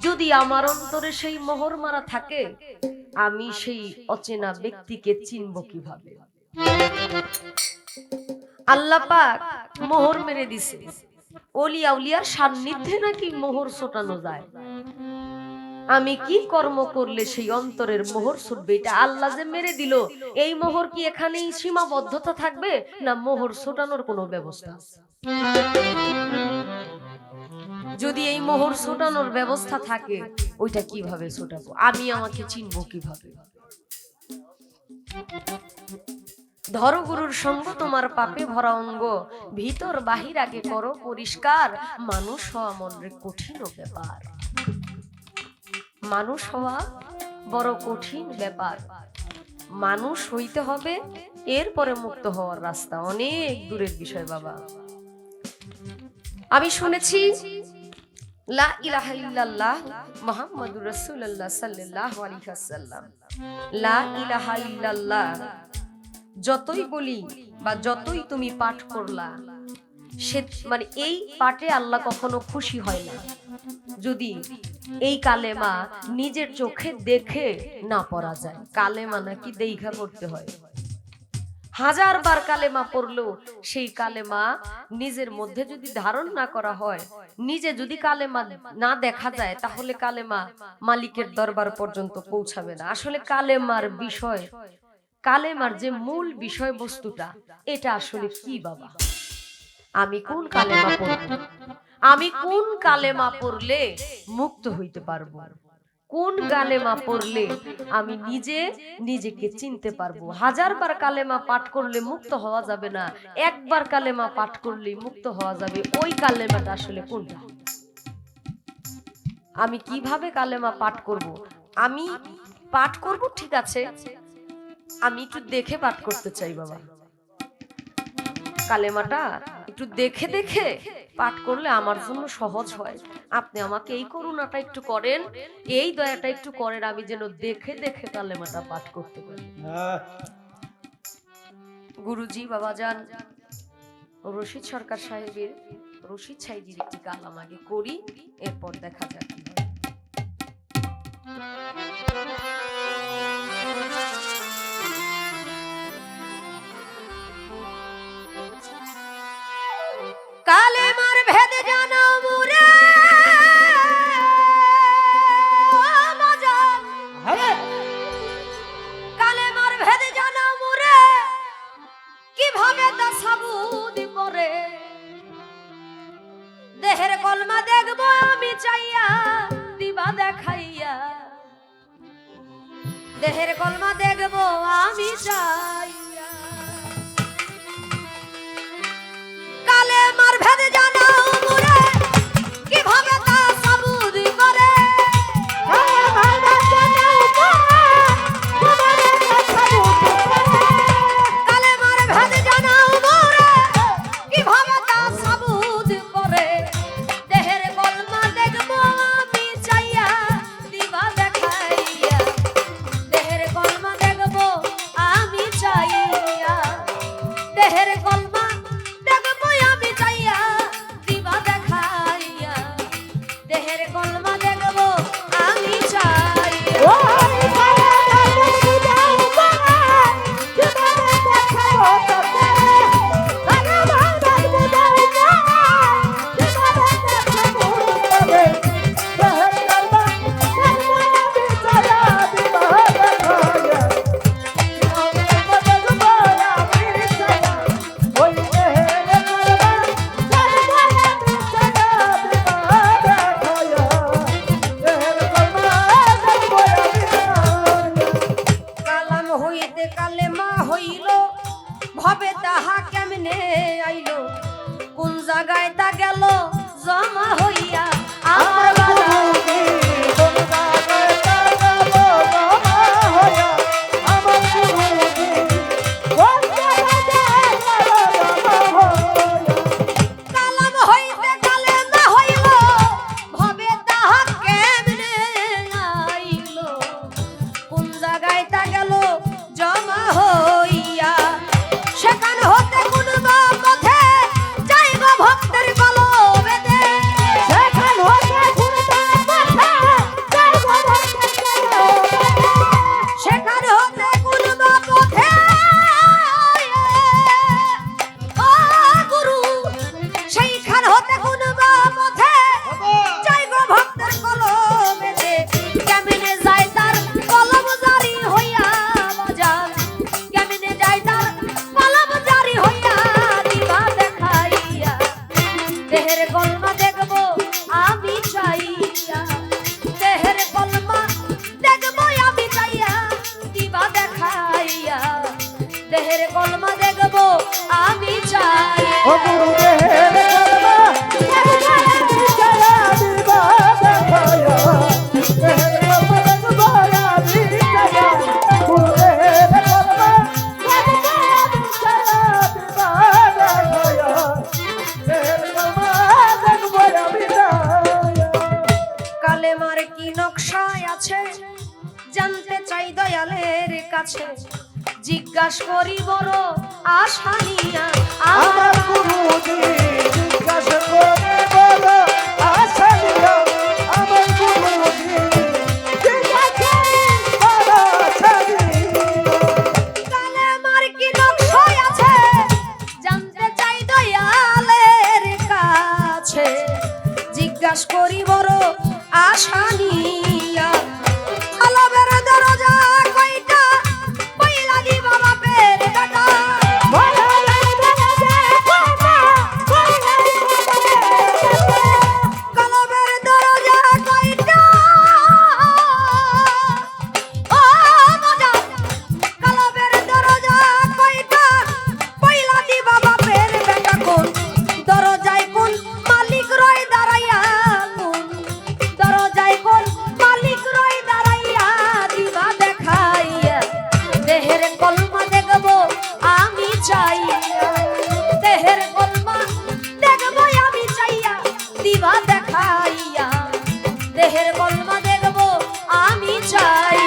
যদি আমার অন্তরে সেই মোহর মারা থাকে আমি সেই অচেনা ব্যক্তিকে চিনব কিভাবে আল্লাহ পাক মোহর মেরে দিছে ওলিয়া উলিয়ার সান্নিধ্যে নাকি মোহর ছোটানো যায় আমি কি কর্ম করলে সেই অন্তরের মোহর ছুটবে এটা আল্লাহ যে মেরে দিল এই মোহর কি এখানেই সীমাবদ্ধতা থাকবে না মোহর ছোটানোর কোনো ব্যবস্থা আছে যদি এই মোহর ছোটানোর ব্যবস্থা থাকে ওইটা কিভাবে ছোটাবো আমি আমাকে চিনবো কিভাবে ধরো গুরুর সঙ্গ তোমার পাপে ভরা অঙ্গ ভিতর বাহির আগে করো পরিষ্কার মানুষ হওয়া মনে কঠিন ব্যাপার মানুষ হওয়া বড় কঠিন ব্যাপার মানুষ হইতে হবে এরপরে মুক্ত হওয়ার রাস্তা অনেক দূরের বিষয় বাবা। আমি শুনেছি লা ইলাহা ইল্লাল্লাহ মুহাম্মাদুর রাসূলুল্লাহ সাল্লাল্লাহু আলাইহি ওয়াসাল্লাম, লা ইলাহা ইল্লাল্লাহ যতই বলি বা যতই তুমি পাঠ করলা, সে মানে এই পাঠে আল্লাহ কখনো খুশি হয় না যদি এই কালেমা নিজের চোখে দেখে না পড়া যায়। কালেমা নাকি দেখা পড়তে হয়। হাজার বার কালেমা পড়লেও সেই কালেমা নিজের মধ্যে যদি ধারণ না করা হয়, নিজে যদি কালেমা না দেখা যায়, তাহলে কালেমা মালিকের দরবার পর্যন্ত পৌঁছাবে না। আসলে কালেমার বিষয়, কালেমার যে মূল বিষয়বস্তুটা, এটা আসলে কি বাবা? আমি কোন কালেমা পড়ব, আমি কোন কালেমা পড়লে মুক্ত হইতে পারবো, কোন কালেমা পড়লে আমি নিজে নিজেকে চিনতে পারবো। হাজার বার কালেমা পাঠ করলে মুক্ত হওয়া যাবে না, একবার কালেমা পাঠ করলেই মুক্ত হওয়া যাবে। ওই কালেমাটা আসলে কোনটা? আমি কিভাবে কালেমা পাঠ করব? আমি পাঠ করব ঠিক আছে, আমি একটু দেখে পাঠ করতে চাই বাবা। কালেমাটা একটু দেখে দেখে পাঠ করলে আমার জন্য সহজ হয়। আপনি আমাকে এই করুণাটা একটু করেন, এই দয়াটা একটু করেন, আমি যেন দেখে দেখে কালেমাটা পাঠ করতে পারি। গুরুজি বাবাজান রশিদ সরকার সাহেবের রশিদ সাহেবের একটি কালাম আগে করি, এরপর দেখা যাক কি হয়। কালেমার ভেদ জানো মুরে বাজান, কালেমার ভেদ জানো মুরে কিভাবে তা সাবুত করে। দেহের কলমা দেখবো আমি চাইয়া দিবা দেখাইয়া, দেহের কলমা দেখবো আমি চাইয়া। কালেমার ভেদ জানো মুরে কিভাবে তা সাবুত করে। কালেমার ভেদ জানো মুরে কিভাবে তা সাবুত করে। দেহের কলমা দেখবো আমি চাইয়া দিবা দেখাইয়া, দেহের কলমা দেখবো আমি চাই আমার কি নকশায় আছে জানতে চাই দয়ালের কাছে জিজ্ঞাসা করি বড় আশা নিয়া আমার গুরুজি জিজ্ঞাসা করে বলো আশা নিয়া আমার গুরুজি জিজ্ঞাসা বলো আশা নিয়া কালে আমার কি নকশায় আছে জানতে চাই দয়ালের কাছে জিজ্ঞাসা করি বড় আশা নিয়া আলাবের দরজা কয়টা পয়লা দিবা বাপের বেটা কলবের দরজা কয়টা ও মজা কলবের দরজা কয়টা পয়লা দিবা বাপের বেটা কোন দরজায় কোন মালিক রয় দাঁড়াইয়া কোন দরজায় কোন মালিক রয় দাঁড়াইয়া দিবা দেখাইয়া দেহের কলমা দেখবো আমি চাইয়া দেহের কলমা দেখবো আমি চাইয়া দিবা দেখাইয়া দেহের কলমা দেখবো আমি চাই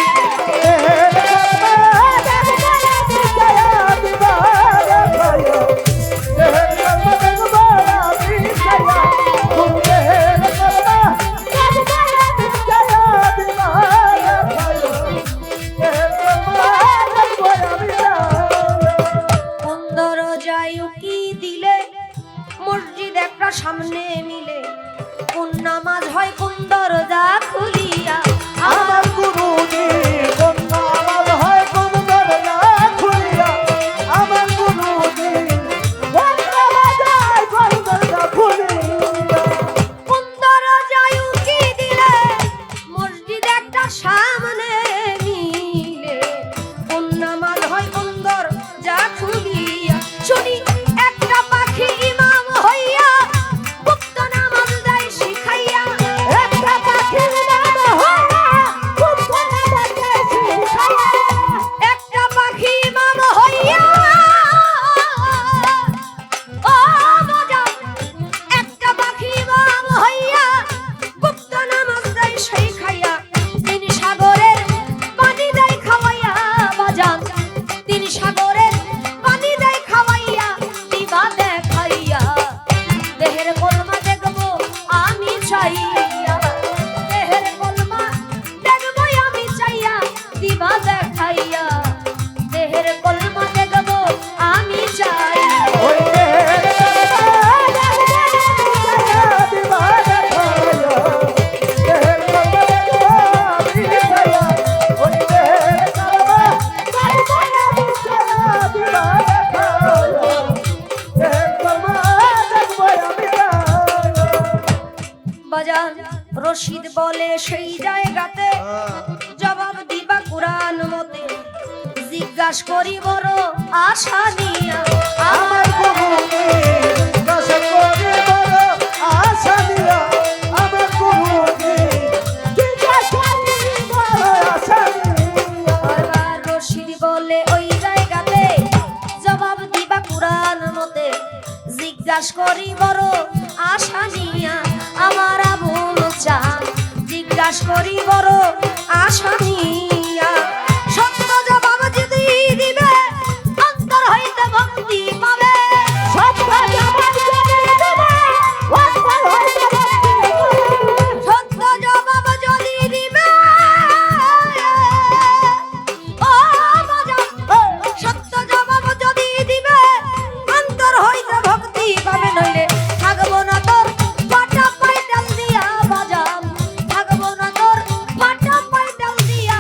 কোন দরজায় উকি দিলে মসজিদ একটা সামনে মিলে কোন নামাজ হয় কোন দরজা খুলিয়া আমার গুরুজি কন্যা আমার হয় কোন দরজা খুলিয়া আমার গুরুজি কন্যা বাজায় কোন দরজা খুলিয়া কোন দরজায় উকি দিলে মসজিদ একটা সামনে মিলে কোন নামাজ হয় কোন দরজা খুলিয়া শুনি একটা পাখি ইমাম হইয়া গুপ্ত নামাজ দেয় শিখাইয়া একটা পাখির নাম হইয়া গুপ্ত নামাজ দেয় শিখাইয়া একটা পাখি ইমাম হইয়া ও মজা একটা পাখি ইমাম হইয়া গুপ্ত নামাজ দেয় শিখাইয়া তিনি সাগরের পানি দেয় খাওয়াইয়া বাজান তিনি সাগরের পানি দেয় খাওয়াইয়া দিবা দেখাইয়া দেহের কলমা দেখবো আমি চাইয়া দেহের কলমা দেখবো আমি চাইয়া দিবা দেখাইয়া দেহের কলমা দেখবো আমি চাই ওই দেহের দিবা দেখাইয়া দেহের কলমা দেখবো আমি চাইয়া ওই দেহের কলমা দেখবো আমি চাইয়া দিবা দেখাইয়া দেহের কলমা দেখবো আমি চাইয়া বাজান রশিদ বলে সেই জায়গাতে জবাব দিবা কুরআন মতে জিজ্ঞাসা করি বড় আশা নিয়া আমার গুরুজি জিজ্ঞাসা করে বলো আশা নিয়া আমার গুরুজি জিজ্ঞাসা করে বলো আশা নিয়া বারবার রশিদ বলে ওই জায়গাতে জবাব দিবা কুরআন মতে জিজ্ঞাসা করি বড় আশা নিয়া আমার আবুল চান জিজ্ঞাসা করি বড় আশা নিয়া সত্য জবাব যদি দিবে অন্তর হইতে ভক্তি পাবে সত্য জবাব যদি দিবে অন্তর হইতে ভক্তি পাবে সত্য জবাব যদি দিবে ও বাজান সত্য জবাব যদি দিবে অন্তর হইতে ভক্তি পাবে নইলে থাকবো না তোর ফাটা পাইটাল দিয়া বাজান থাকবো না তোর ফাটা পাইটাল দিয়া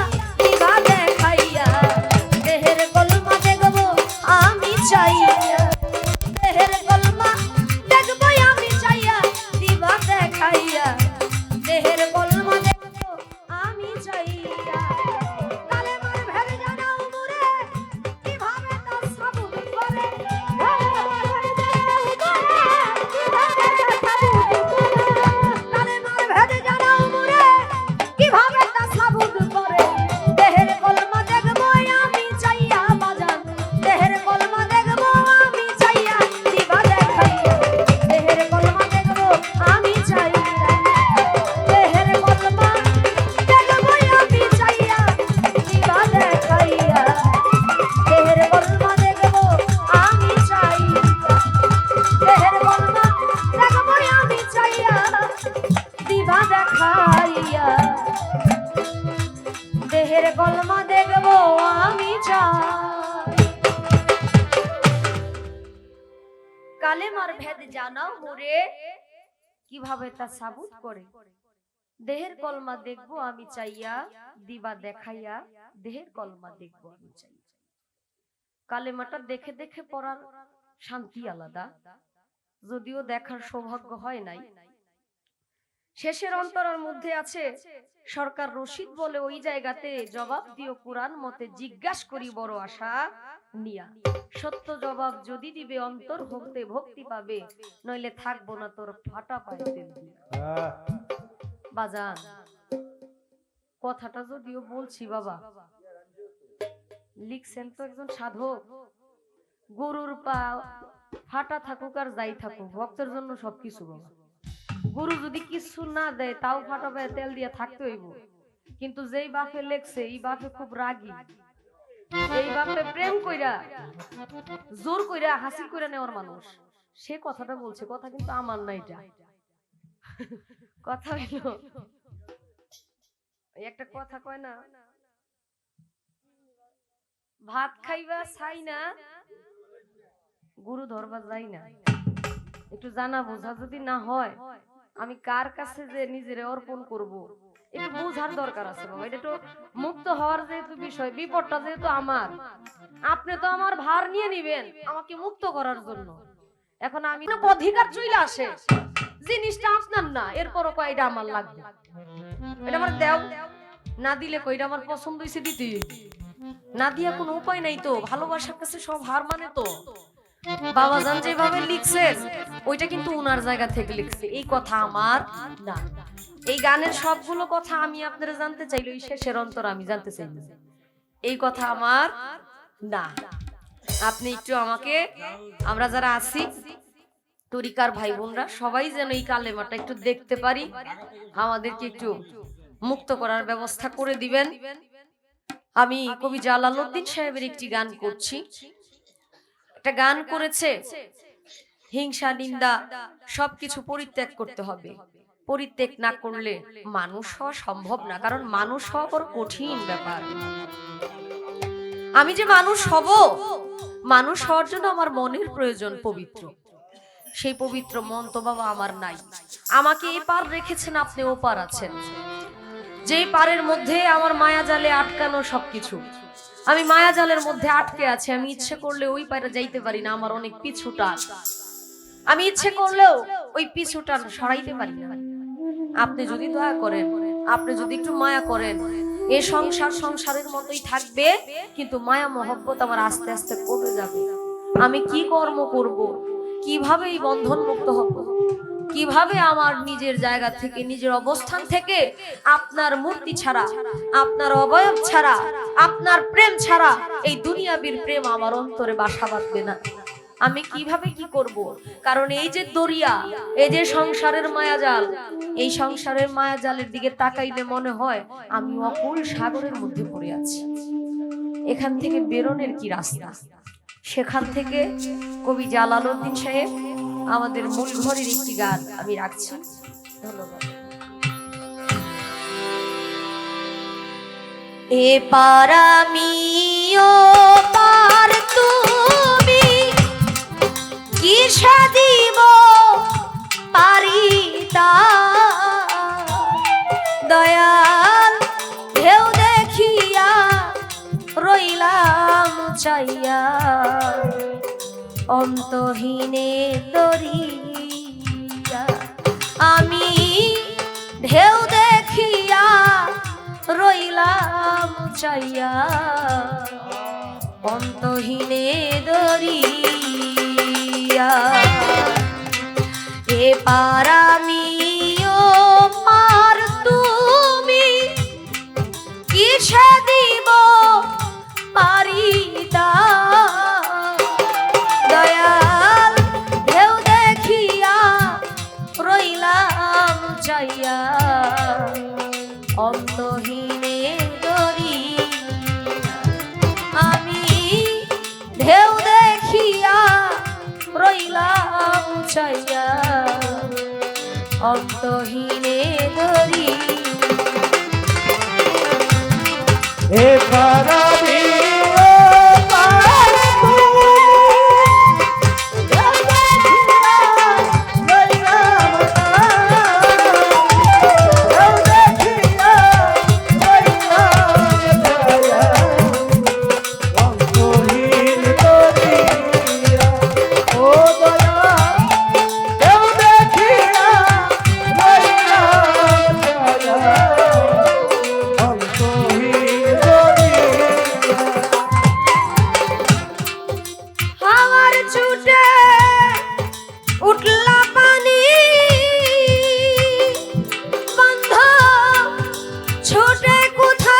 দেহের কলমা দেখবো আমি চাই। কালেমার ভেদ জানাও মোরে, কিভাবে তা সাবুত করে। দেহের কলমা দেখবো আমি চাইয়া, দিবা দেখাইয়া দেহের কলমা দেখবো আমি চাই। কালেমাটা দেখে দেখে পড়ার শান্তি আলাদা, যদিও দেখার সৌভাগ্য হয় নাই। শেষের অন্তরের মধ্যে আছে সরকার রশিদ বলে, ওই জায়গাতে জবাব দিও কুরআন মতে, জিজ্ঞাস করি বড় আশা নিয়া। সত্য জবাব যদি দিবে অন্তর হতে ভক্তি পাবে, নইলে থাকবো না তোর ফাটা পায়ে তেল দিয়া। বাজান কথাটা যদিও বলছি বাবা, লিখছেন তো একজন সাধক, গরুর পা ফাটা থাকুক আর যাই থাকুক, ভক্তের জন্য সবকিছু বাবা। গুরু যদি কিছু না দেয় তাও ফাটা পায়ে তেল দিয়ে থাকতে হইব। কিন্তু যেই বাপে লেখছে এই বাপে খুব রাগী, এই বাপে প্রেম কইরা জোর কইরা হাসিল কইরা নেওয়ার মানুষ, সে কথাটা বলছে। কথা কিন্তু আমার না, এটা কথা হইলো একটা কথা কয় না, ভাত খাইবা চাই না গুরু ধরবা যাই না। একটু জানা বোঝা যদি না হয়, আমি কার কাছে যে নিজেরে অর্পণ করব, একটু বোঝার দরকার আছে বাবা। এটা তো মুক্ত হওয়ার যেহেতু বিষয়, বিপদটা যেহেতু আমার, আপনি তো আমার ভার নিয়ে নিবেন আমাকে মুক্ত করার জন্য। এখন আমি অধিকার চলে আসে, জিনিসটা আপনার না, এরপরও কয়টা আমার লাগবে, এটা আমার দেও না দিলে কইটা আমার পছন্দ হইছে দিতে, না দিয়া কোনো উপায় নাই তো। ভালোবাসার কাছে সব হার মানে তো। বাবাজান যেভাবে লিখছেন ওইটা কিন্তু উনার জায়গা থেকে লিখছে, এই কথা আমার না। এই গানের সবগুলো কথা আমি আপনারা জানতে চাইলে ওই শেষের অন্তর আমি জানতে চাই, এই কথা আমার না। আপনি একটু আমাকে, আমরা যারা আছি তরিকার ভাই বোনরা সবাই যেন এই কালেমাটা একটু দেখতে পারি, আমাদেরকে একটু মুক্ত করার ব্যবস্থা করে দিবেন। আমি কবি জালালউদ্দিন সাহেবের একটি গান করছি। একটা গান করেছে, হিংসা নিন্দা সবকিছু পরিত্যাগ করতে হবে, পরিত্যাগ না করলে মানুষ হওয়া সম্ভব না, কারণ মানুষ হওয়া বড় কঠিন ব্যাপার। আমি যে মানুষ হব, মানুষ হওয়ার জন্য আমার মনের প্রয়োজন পবিত্র। সেই পবিত্র মন তো বাবা আমার নাই। আমাকে এ পার রেখেছেন, আপনি ও পার আছেন। যেই পারের মধ্যে আমার মায়া জালে আটকানো সবকিছু, আমি মায়া জালের মধ্যে আটকে আছি। আমি ইচ্ছে করলে ওই পারে যাইতে পারি না, আমার অনেক পিছুটা। আমি ইচ্ছে করলেও ওই পিছুটা সরাইতে পারি না। আপনি যদি দয়া করেন, আপনি যদি একটু মায়া করেন, এই সংসার সংসারের মতোই থাকবে, কিন্তু মায়া মহব্বত আমার আস্তে আস্তে কমে যাবে। আমি কি কর্ম করব, কিভাবে এই বন্ধন মুক্ত হব, কিভাবে আমার নিজের জায়গা থেকে, নিজের অবস্থান থেকে আপনার মূর্তি ছাড়া, আপনার অবয়ব ছাড়া, আপনার প্রেম ছাড়া এই দুনিয়াবীর প্রেম আমার অন্তরে বাসা বাঁধবে না। আমি কিভাবে কি করব? কারণ এই যে দরিয়া, এই যে সংসারের মায়াজাল, এই সংসারের মায়াজালের দিকে তাকাইলে মনে হয় আমি অকুল সাগরের মধ্যে পড়ে আছি। এখান থেকে বেরোনের কি রাস্তা? সেখান থেকে কবি জালালউদ্দিন সাহেব আমাদের মূল ঘরের একটি গান আমি রাখছি। ধন্যবাদ। এ পারামিও পার তুমি কি সাদিব পারিতা, দয়াল ঢেউ দেখিয়া রইলাম চাইয়া, অন্তহীনে দরিয়া। আমি ঢেউ দেখিয়া রইলাম চাইয়া, অন্তহীনে দরিয়া। এ পারামিও পার তুমি কি সাদিব পারিতা, দয়াল ঢেউ দেখিয়া রইলাম চাইয়া, অন্তহীনে দরিয়া। আমি ঢেউ দেখিয়া রইলাম চাইয়া, অন্তহীনে দরিয়া। ছোটে কোথা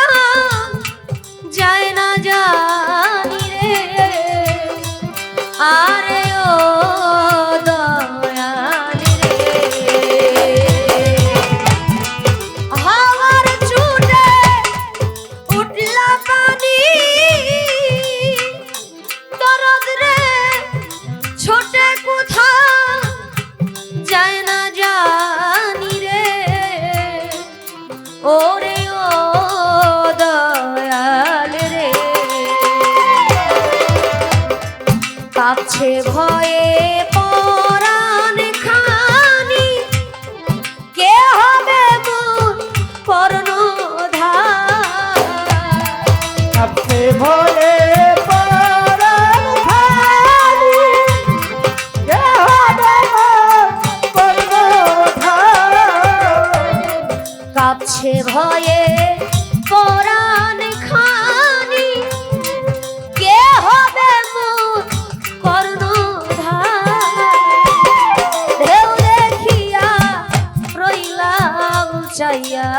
যায় না জানি রে, আরে ও দয়াল রে, হাওয়ার ছুটে উঠলা পানি দরদ রে, ছোটে কোথা যায় না জানি রে, ওরে ও দয়াল রে, কাছে ভয়ে পরাণ খানি, কে হবে মোর কর্ণধার, আপনি ভরে পরাণ খানি, কে হবে মোর কর্ণধার। কাছে ভয়ে পরাণ খানি, কে হবে মোর কর্ণধার, ঢেউ দেখিয়া রইলাম চাইয়া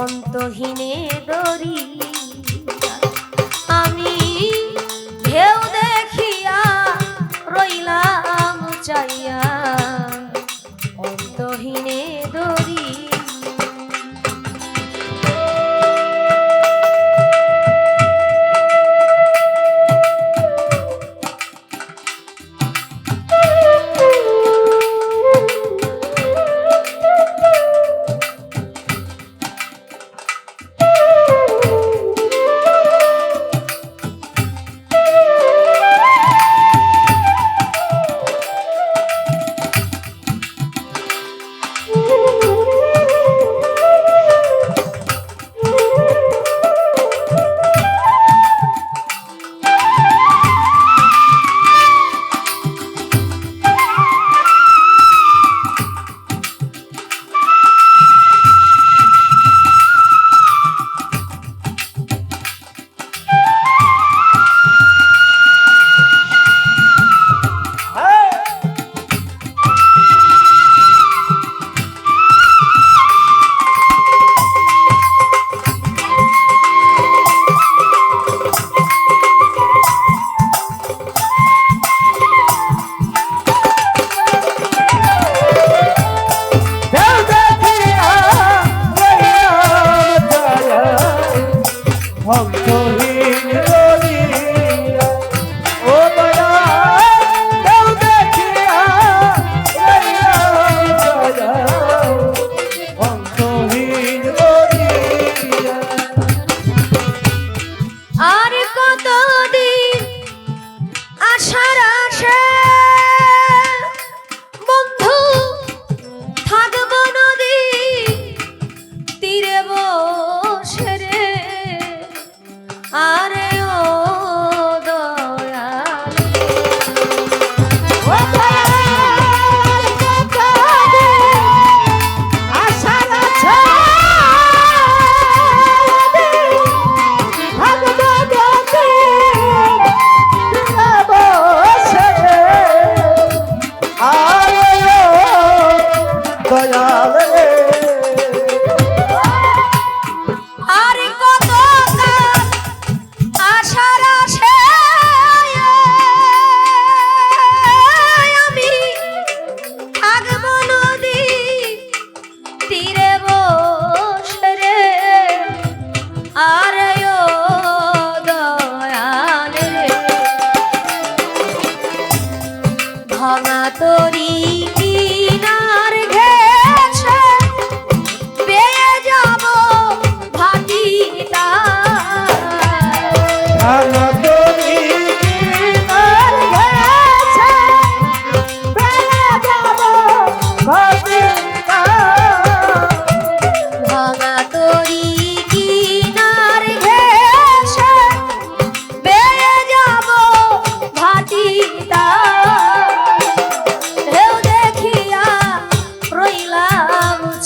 অন্তহীনে দরিয়া, আমি ঢেউ দেখিয়া রইলাম চাইয়া অন্তহীনে দরিয়া।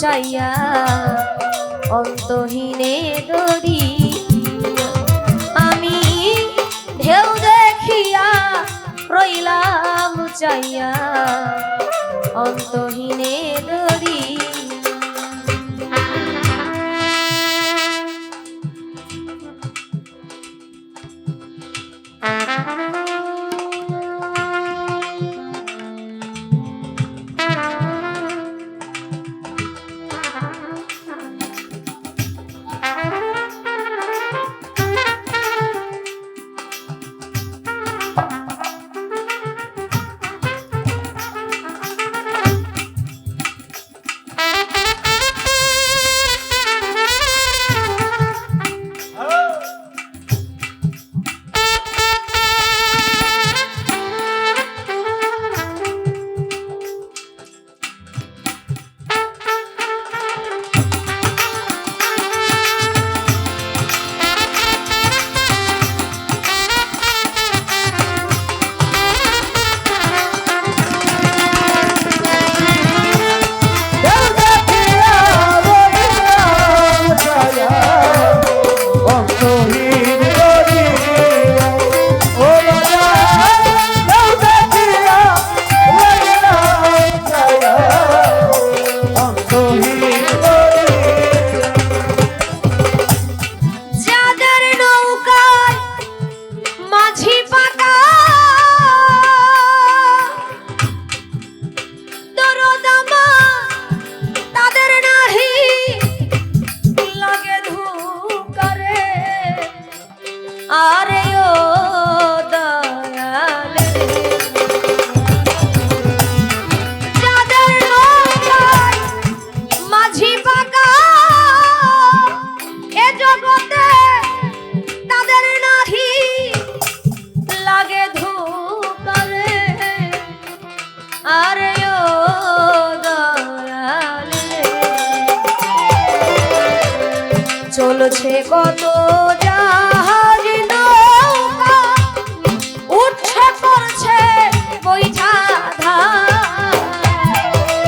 চাইয়া অন্তহীনে দরিয়া আমি ঢেউ দেখিয়া রইলাম চাইয়া অন্তহীনে দরিয়া। আরে ও দয়াল যাদের নৌকায় মাঝি পাকা এ জগতে তাদের নাহি লাগে ধোকারে আরে ও দয়াল চলছে কত জাহাজ নৌকা উঠছে পড়ছে বৈঠা ধার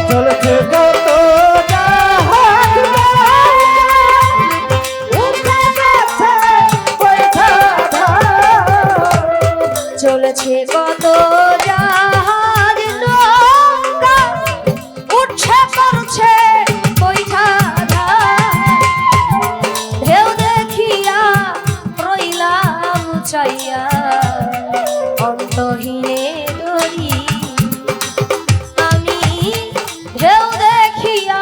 চলছে কত জাহাজ উঠে যাচ্ছে বৈঠা ধার। চলেছে কত জাহাজ নৌকা উঠছে পড়ছে বৈঠা ধার ঢেউ দেখিয়া রইলাম চাইয়া অন্তহীনে দরি আমি ঢেউ দেখিয়া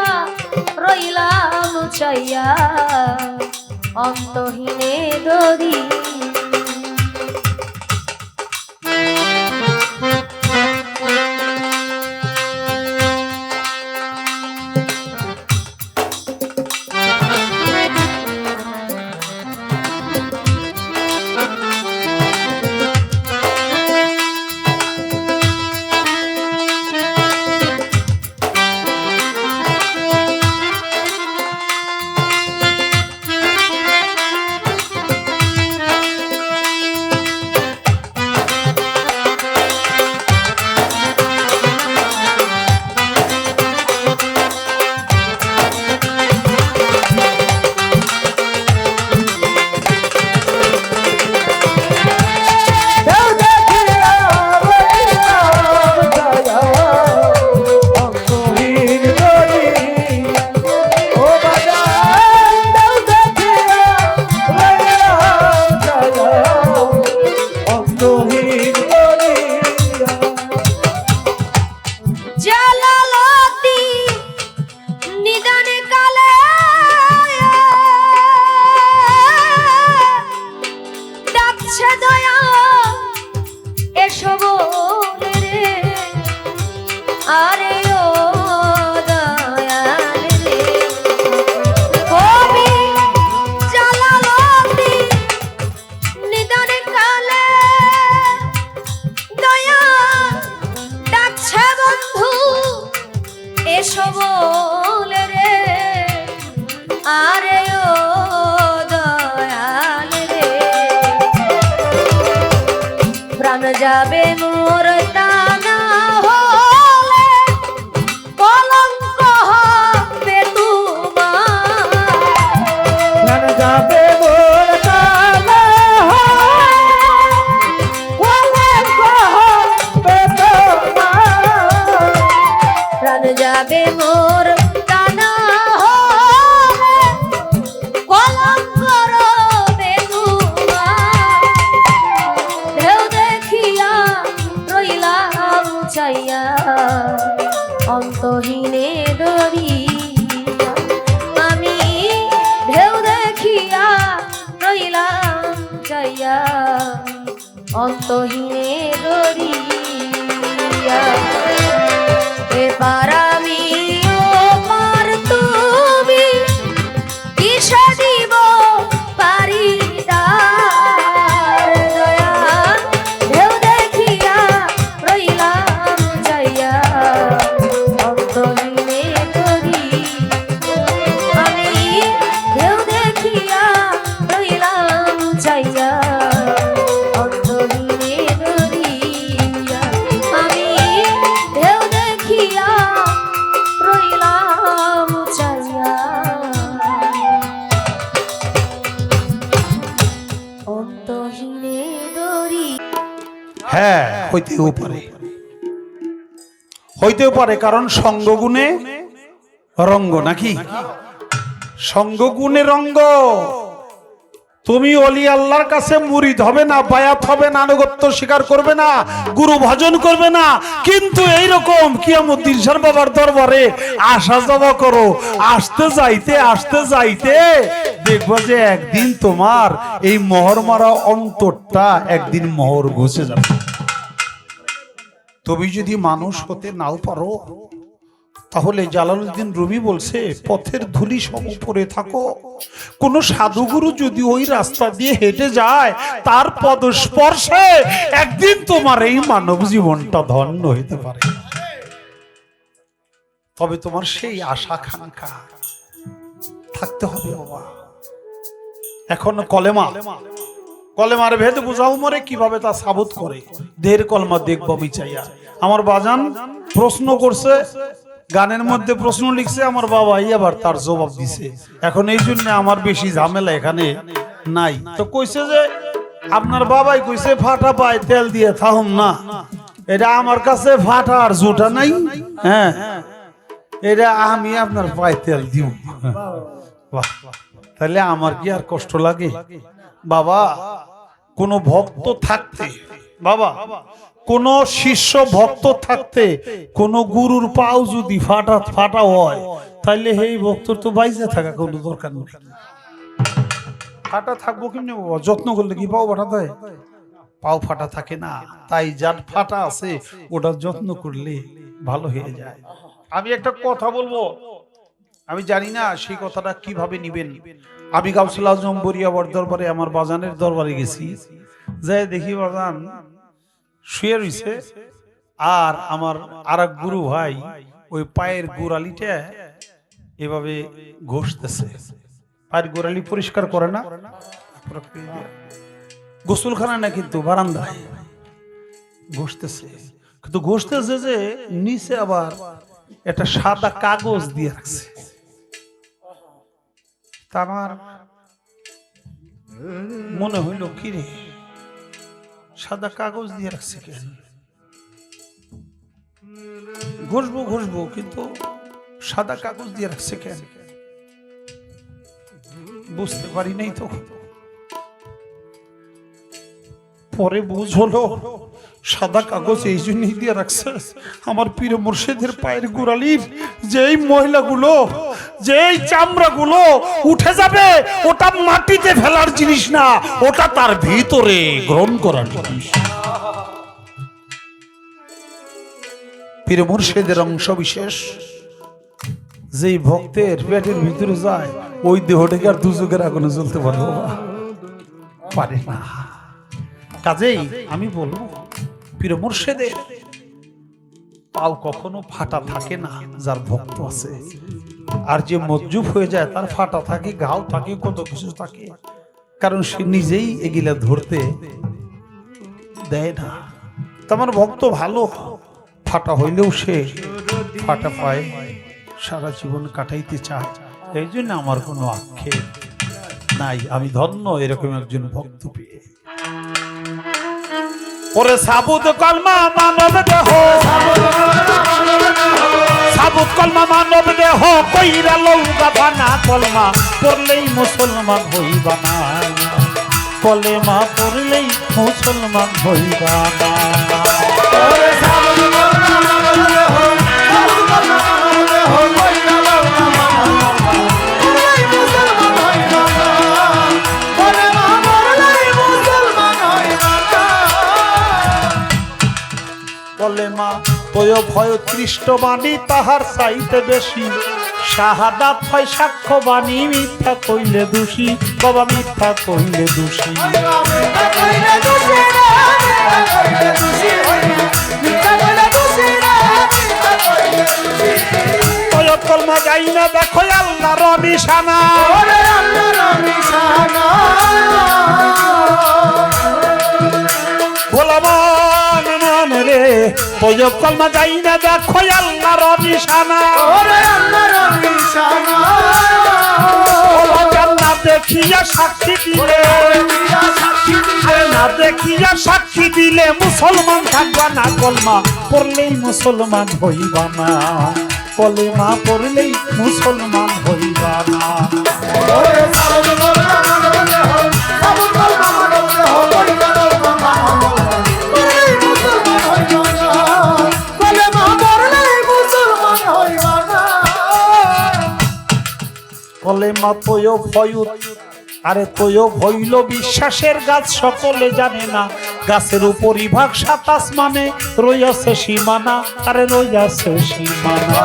রইলাম চাইয়া অন্তহীনে দরি যাবে মোর টানা হলে কলঙ্ক হবে তোমার যাবে মোর টানা কলঙ্ক হবে তোমার প্রাণ যাবে মোর টানা হলে কলঙ্ক হবে তোমার ঢেউ দেখিয়া রইলাম চাইয়া অন্তহীনে দরিয়া আমি ঢেউ দেখিয়া রইলাম চাইয়া অন্তহীনে দরিয়া এবার আমি ওপার তুমি কিসে দিব পারি দয়া ঢেউ দেখিয়া রইলাম যাইয়া অন্তহীনে করি আমি ঢেউ দেখিয়া রইলাম যাইয়া অন্তহীনে দরিয়া আমি ঢেউ দেখিয়া রইলাম চাইয়া অন্তহীনে দরি হ্যাঁ হইতেও পারে কারণ সঙ্গগুণে রঙ্গ নাকি সঙ্গগুণে রঙ্গ তুমি অলি আল্লাহর কাছে মুরিদ হবে না, বায়াত হবে না, আনুগত্য স্বীকার করবে না, গুরু ভজন করবে না, কিন্তু এইরকম কিয়ামুদ্দিন শাহ বাবার দরবারে আসা যাওয়া করো, আসতে যাইতে দেখবো যে একদিন তোমার এই মোহর মারা অন্তরটা একদিন মোহর ঘুষে যাবে। তুমি যদি মানুষ হতে নাও পারো, তাহলে জালালউদ্দিন রুমি বলছে পথের ধুলি সম পড়ে থাকো। কোন সাধুগুরু যদি ওই রাস্তা দিয়ে হেঁটে যায়, তার পদস্পর্শে একদিন তোমার এই মানব জীবনটা ধন্য হইতে পারে। তবে তোমার সেই আশা আকাঙ্ক্ষা থাকতে হবে বাবা। এখন কলেমার ভেদ বুঝাও মরে কিভাবে তা সাবুত করে, দের কলমা দেখবো বিচাইয়া। আমার বাজান প্রশ্ন করছে, গানের মধ্যে প্রশ্ন লিখছে, আমার বাবা আবার তার জবাব দিছে। এখন এই জন্য আমার বেশি ঝামেলা এখানে নাই। তো কইছে যে আপনার বাবাই কইছে ফাটা পায় তেল দিয়ে থাকুম না, এটা আমার কাছে ফাটা আর জোটা নাই। হ্যাঁ, এটা আমি আপনার পায়ে তেল দিব। বাহ, তাহলে আমার কি আর কষ্ট লাগে বাবা? কোন ভক্ত থাকতে বাবা, কোন শিষ্য ভক্ত থাকতে কোন গুরুর পাও যদি ফাটা হয়, তাহলে এই ভক্তর তো বাইজে থাকা কোনো দরকার নেই। ফাটা থাকবো কেমনি বাবা? যত্ন করলে কি পাও ফাটা দেয়? পাও ফাটা থাকে না, তাই যার ফাটা আছে ওটা যত্ন করলে ভালো হয়ে যায়। আমি একটা কথা বলবো, আমি জানি না সেই কথাটা কিভাবে নিবেন। আমি গাউসুল আজম বরিয়াবর দরবারে আমার বাজানের দরবারে গেছি, যাই দেখি বাজান শুয়ে রইছে, আর আমার আরেক গুরু ভাই ওই পায়ের গোড়ালিটা এভাবে ঘষতেছে। পায়ের গোড়ালি পরিষ্কার করে না, গোসলখানা না কিন্তু বারান্দায় ঘষতেছে। কিন্তু ঘষতেছে যে নিচে আবার একটা সাদা কাগজ দিয়ে রাখছে। তা আমার মনে হইল কি রে, সাদা কাগজ দিয়ে রাখছে কেন? ঘষবো কিন্তু সাদা কাগজ দিয়ে রাখছে কেন বুঝতে পারি নাই। তো পরে বুঝ হলো সাদা কাগজ এই জন্যই দিয়ে রাখছে, আমার পীর মুর্শিদের পায়ের গোড়ালির যেই মহিলাগুলো, যেই চামড়াগুলো উঠে যাবে, ওটা মাটিতে ফেলার জিনিস না, ওটা তার ভিতরে গ্রহণ করার জিনিস। পীর মুর্শিদের অংশ বিশেষ যেই ভক্তের পেটের ভিতরে যায়, ওই দেহটাকে আর দুজকের আগুনে জ্বলতে পারে না। কাজেই আমি বলবো পীর মুর্শিদের পাও কখনো ফাটা থাকে না যার ভক্ত আছে, আর যে মজ্জুব হয়ে যায় তার ফাটা থাকে, ঘাও থাকে, কত কিছু থাকে, কারণ সে নিজেই এগুলা ধরতে দেয় না। তোমার ভক্ত ভালো, ফাটা হইলেও সে ফাটা পায় সারা জীবন কাটাইতে চায়, এই জন্য আমার কোনো আক্ষেপ নাই। আমি ধন্য এরকম একজন ভক্ত পেয়ে। ওরে সাবুত কলমা মানব দেহ, সাবুত কলমা মানব দেহ, কইরা লৌকা বানা কলমা পড়লেই মুসলমান হইবা না, কলেমা পড়লেই মুসলমান হইবা না। ওরে সাবুত কলমা মানব দেহ, সাবুত কলমা মানব দেহ, কইরা লৌকা বানা পড়লেই মুসলমান হইবা না, কলেমা পড়লেই মুসলমান হইবা না। কলেমা তয় ভয় খ্রিস্ট বাণী তাহার চাইতে বেশি, শাহাদাত হয় সাক্ষ্য বাণী, মিথ্যা কইলে দোষী বাবা, মিথ্যা কইলে দোষী। তয় কলমা যাই না দেখো আল্লাহর নিশানা, গোলামান মান রে, তয় কলমা যাই না দেখো আল্লাহর নিশানা, না দেখিয়া সাক্ষী দিলে, না দেখিয়া সাক্ষী দিলে মুসলমান থাকবা না, কলমা পড়লেই মুসলমান হইবা না, কলেমা পড়লেই মুসলমান হইবা না। মা তোয় ভয়ুত, আরে তোয় ভইল বিশ্বাসের গাছ সকলে জানে না, গাছের উপরিভাগ 27 মানে রইয়াছে সীমানা, আরে রইয়াছে সীমানা।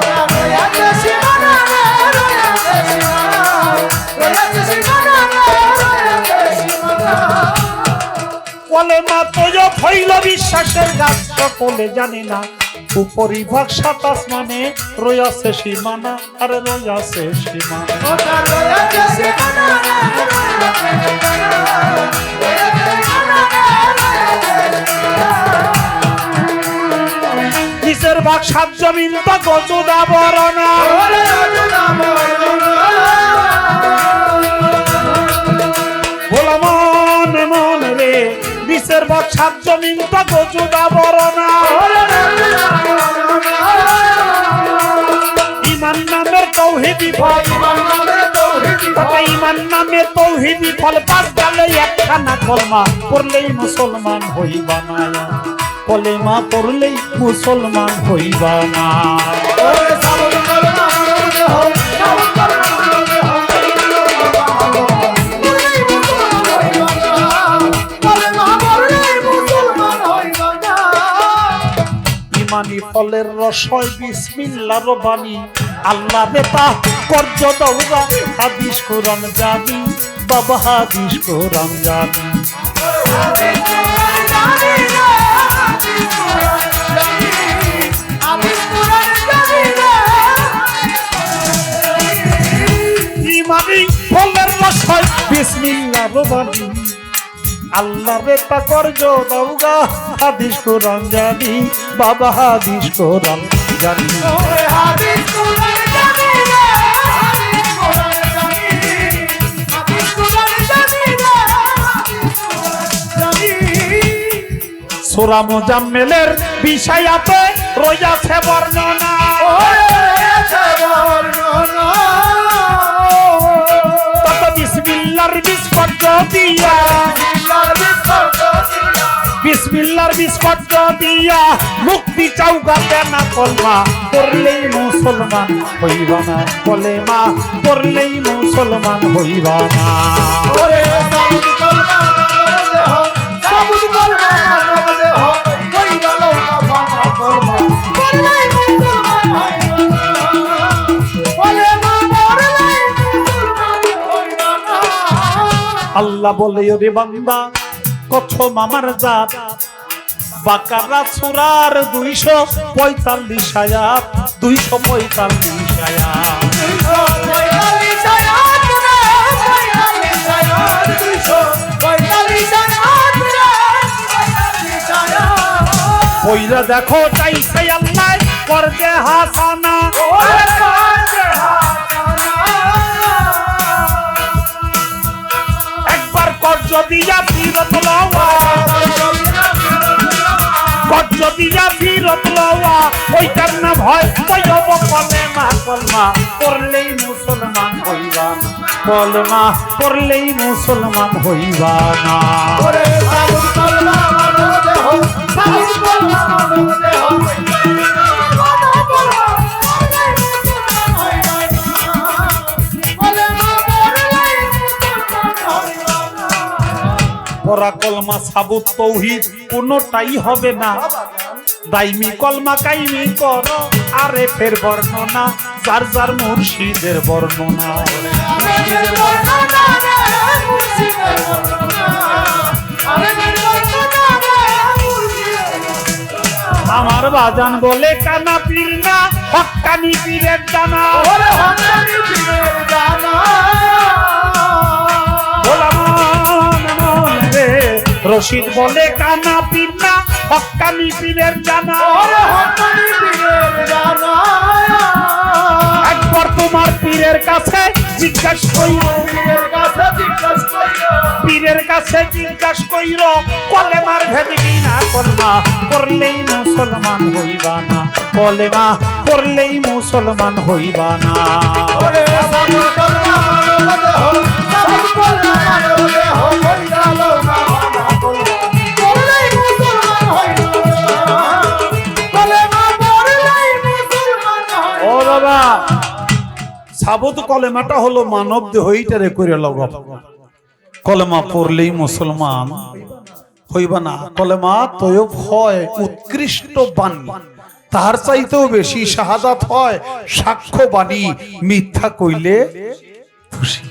বলে মা তোয় ভইল বিশ্বাসের গাছ সকলে জানে না, উপরিভাগ 27 মানে রইয়াছে সীমানা, আরে রইয়াছে সীমানা। নিচের ভাগ 7 জমিন তো গজুদা বরনা, ভোলা মন মন রে, নিচের ভাগ 7 জমিন তো গজুদা বরনা। ইমান নামের তৌহিদি ফল, ইমান নামের তৌহিদি ফল, 5 গালে একখানা কলমা পড়লেই মুসলমান হইবা না, কলেমা পড়লেই মুসলমান হইবা না। ইমানি ফলের রস হয় বিসমিল্লাহর বাণী, আল্লাহ নেতা কর্য দৌড়া, হাদিস কোরআন জানি বাবা, হাদিস কোরআন জানি। ইমানি ফলের রস হয় বিসমিল্লাহর বাণী, আল্লাহ নেতা কর্য দৌড়া, হাদিস কোরআন জানি বাবা, হাদিস কোরআন জানি। সূরা মুজাম্মিলের বিষয়াতে রইয়াছে বর্ণনা, তত বিসমিল্লাহর বিস্পর্শ দিয়া, বিসমিল্লাহর বিস্পর্শ দিয়া মুক্তি চাউগাতে না কলমা পড়লেই মুসলমান হইবা না, কলেমা পড়লেই মুসলমান হইবা না। আল্লাহ বলে ওরে বান্দা কথম আমার জাত, বাকারা সূরার 245 আয়াত, 245 আয়াত, কইরা দেখো চাইছে আল্লাহ করবে হাসানা, একবার কর্জ দিয়া ফিরত লওয়া, কর্জ দিয়া ফিরত লওয়া, ওইটার না ভয় কইব কলেমা, কলমা পড়লেই মুসলমান হইবা না, কলমা পড়লেই মুসলমান হইবা না। পরা কলমা সাবুত তৌহিদ কোনটাই হবে না, দাইমি কলমা কাইমি কর, আরে ফের বর্ণনা যার যার মুর্শিদের বর্ণনা। আমার বাজান বলে কানা পীর না, হক্কানি পীরের জানা, রশিদ বলে কানা পীর না, হক্কানি পীরের জানা। একবার তোমার পীরের কাছে জিজ্ঞাসা কইর, পীরের কাছে জিজ্ঞাসা কইর, কলেমার ভেদ কিনা কলমা করলেই মুসলমান হইবা না, কলেমা করলেই মুসলমান হইবা না। সাবত কলেমাটা হলো মানব দেহ, এইটারে করে লগব। কলেমা পড়লেই মুসলমান হইবা না। কলেমা তয়ব হয় উৎকৃষ্ট বাণী, তাহার চাইতেও বেশি শাহাদাত হয় সাক্ষ্য বাণী, মিথ্যা কইলে খুশি।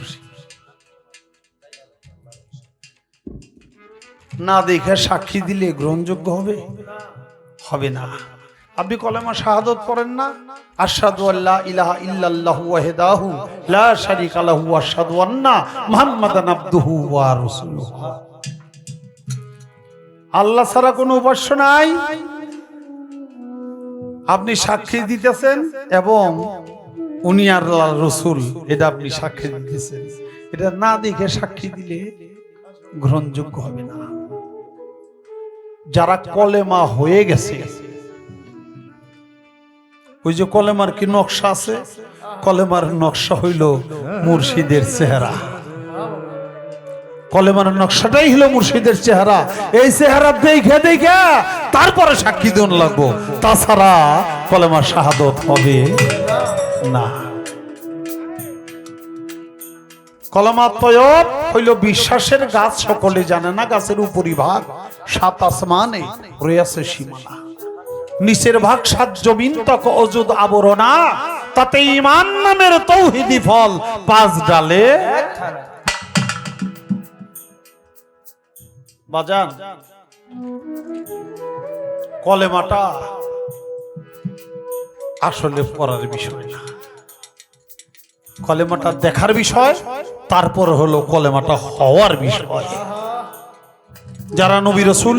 না দেখে সাক্ষী দিলে গ্রহণযোগ্য হবে? হবে না। আপনি কলেমা শাহাদাত পড়েন না, আশহাদু আল্লা ইলাহা ইল্লাল্লাহু ওয়াহদাহু লা শারীকা লাহু ওয়া আশহাদু আন্না মুহাম্মাদান আবদুহু ওয়া রাসূলুহু। আল্লাহ ছাড়া কোনো উপাস্য নাই, আপনি সাক্ষী দিতেছেন এবং উনি আল্লাহর রাসূল, এটা আপনি সাক্ষী দিতেছেন। এটা না দেখে সাক্ষী দিলে গ্রহণযোগ্য হবে না। যারা কলেমা হয়ে গেছে, ওই যে কলেমার কি নকশা আছে, কলেমার নকশা হইল মুর্শিদের চেহারা। কলেমার নকশাটাই হলো মুর্শিদের চেহারা। এই চেহারা দেখে দেখে তারপরে সাক্ষী দেন লাগবো, তাছাড়া কলেমার শাহাদত হবে না। কলেমা তয়ব হইল বিশ্বাসের গাছ, সকলে জানে না গাছের উপরিভাগ সাত আসমানে রয়েছে সীমানা, নিচের ভাগ সাত জমিন তক অযুদ আবরণা, তাতে ঈমান নামের তৌহিদি ফল পাঁচ ডালে। বাজান, কলেমাটা আসলে পড়ার বিষয় না, কলেমাটা দেখার বিষয়, তারপর হলো কলেমাটা হওয়ার বিষয়। যারা নবী রাসূল,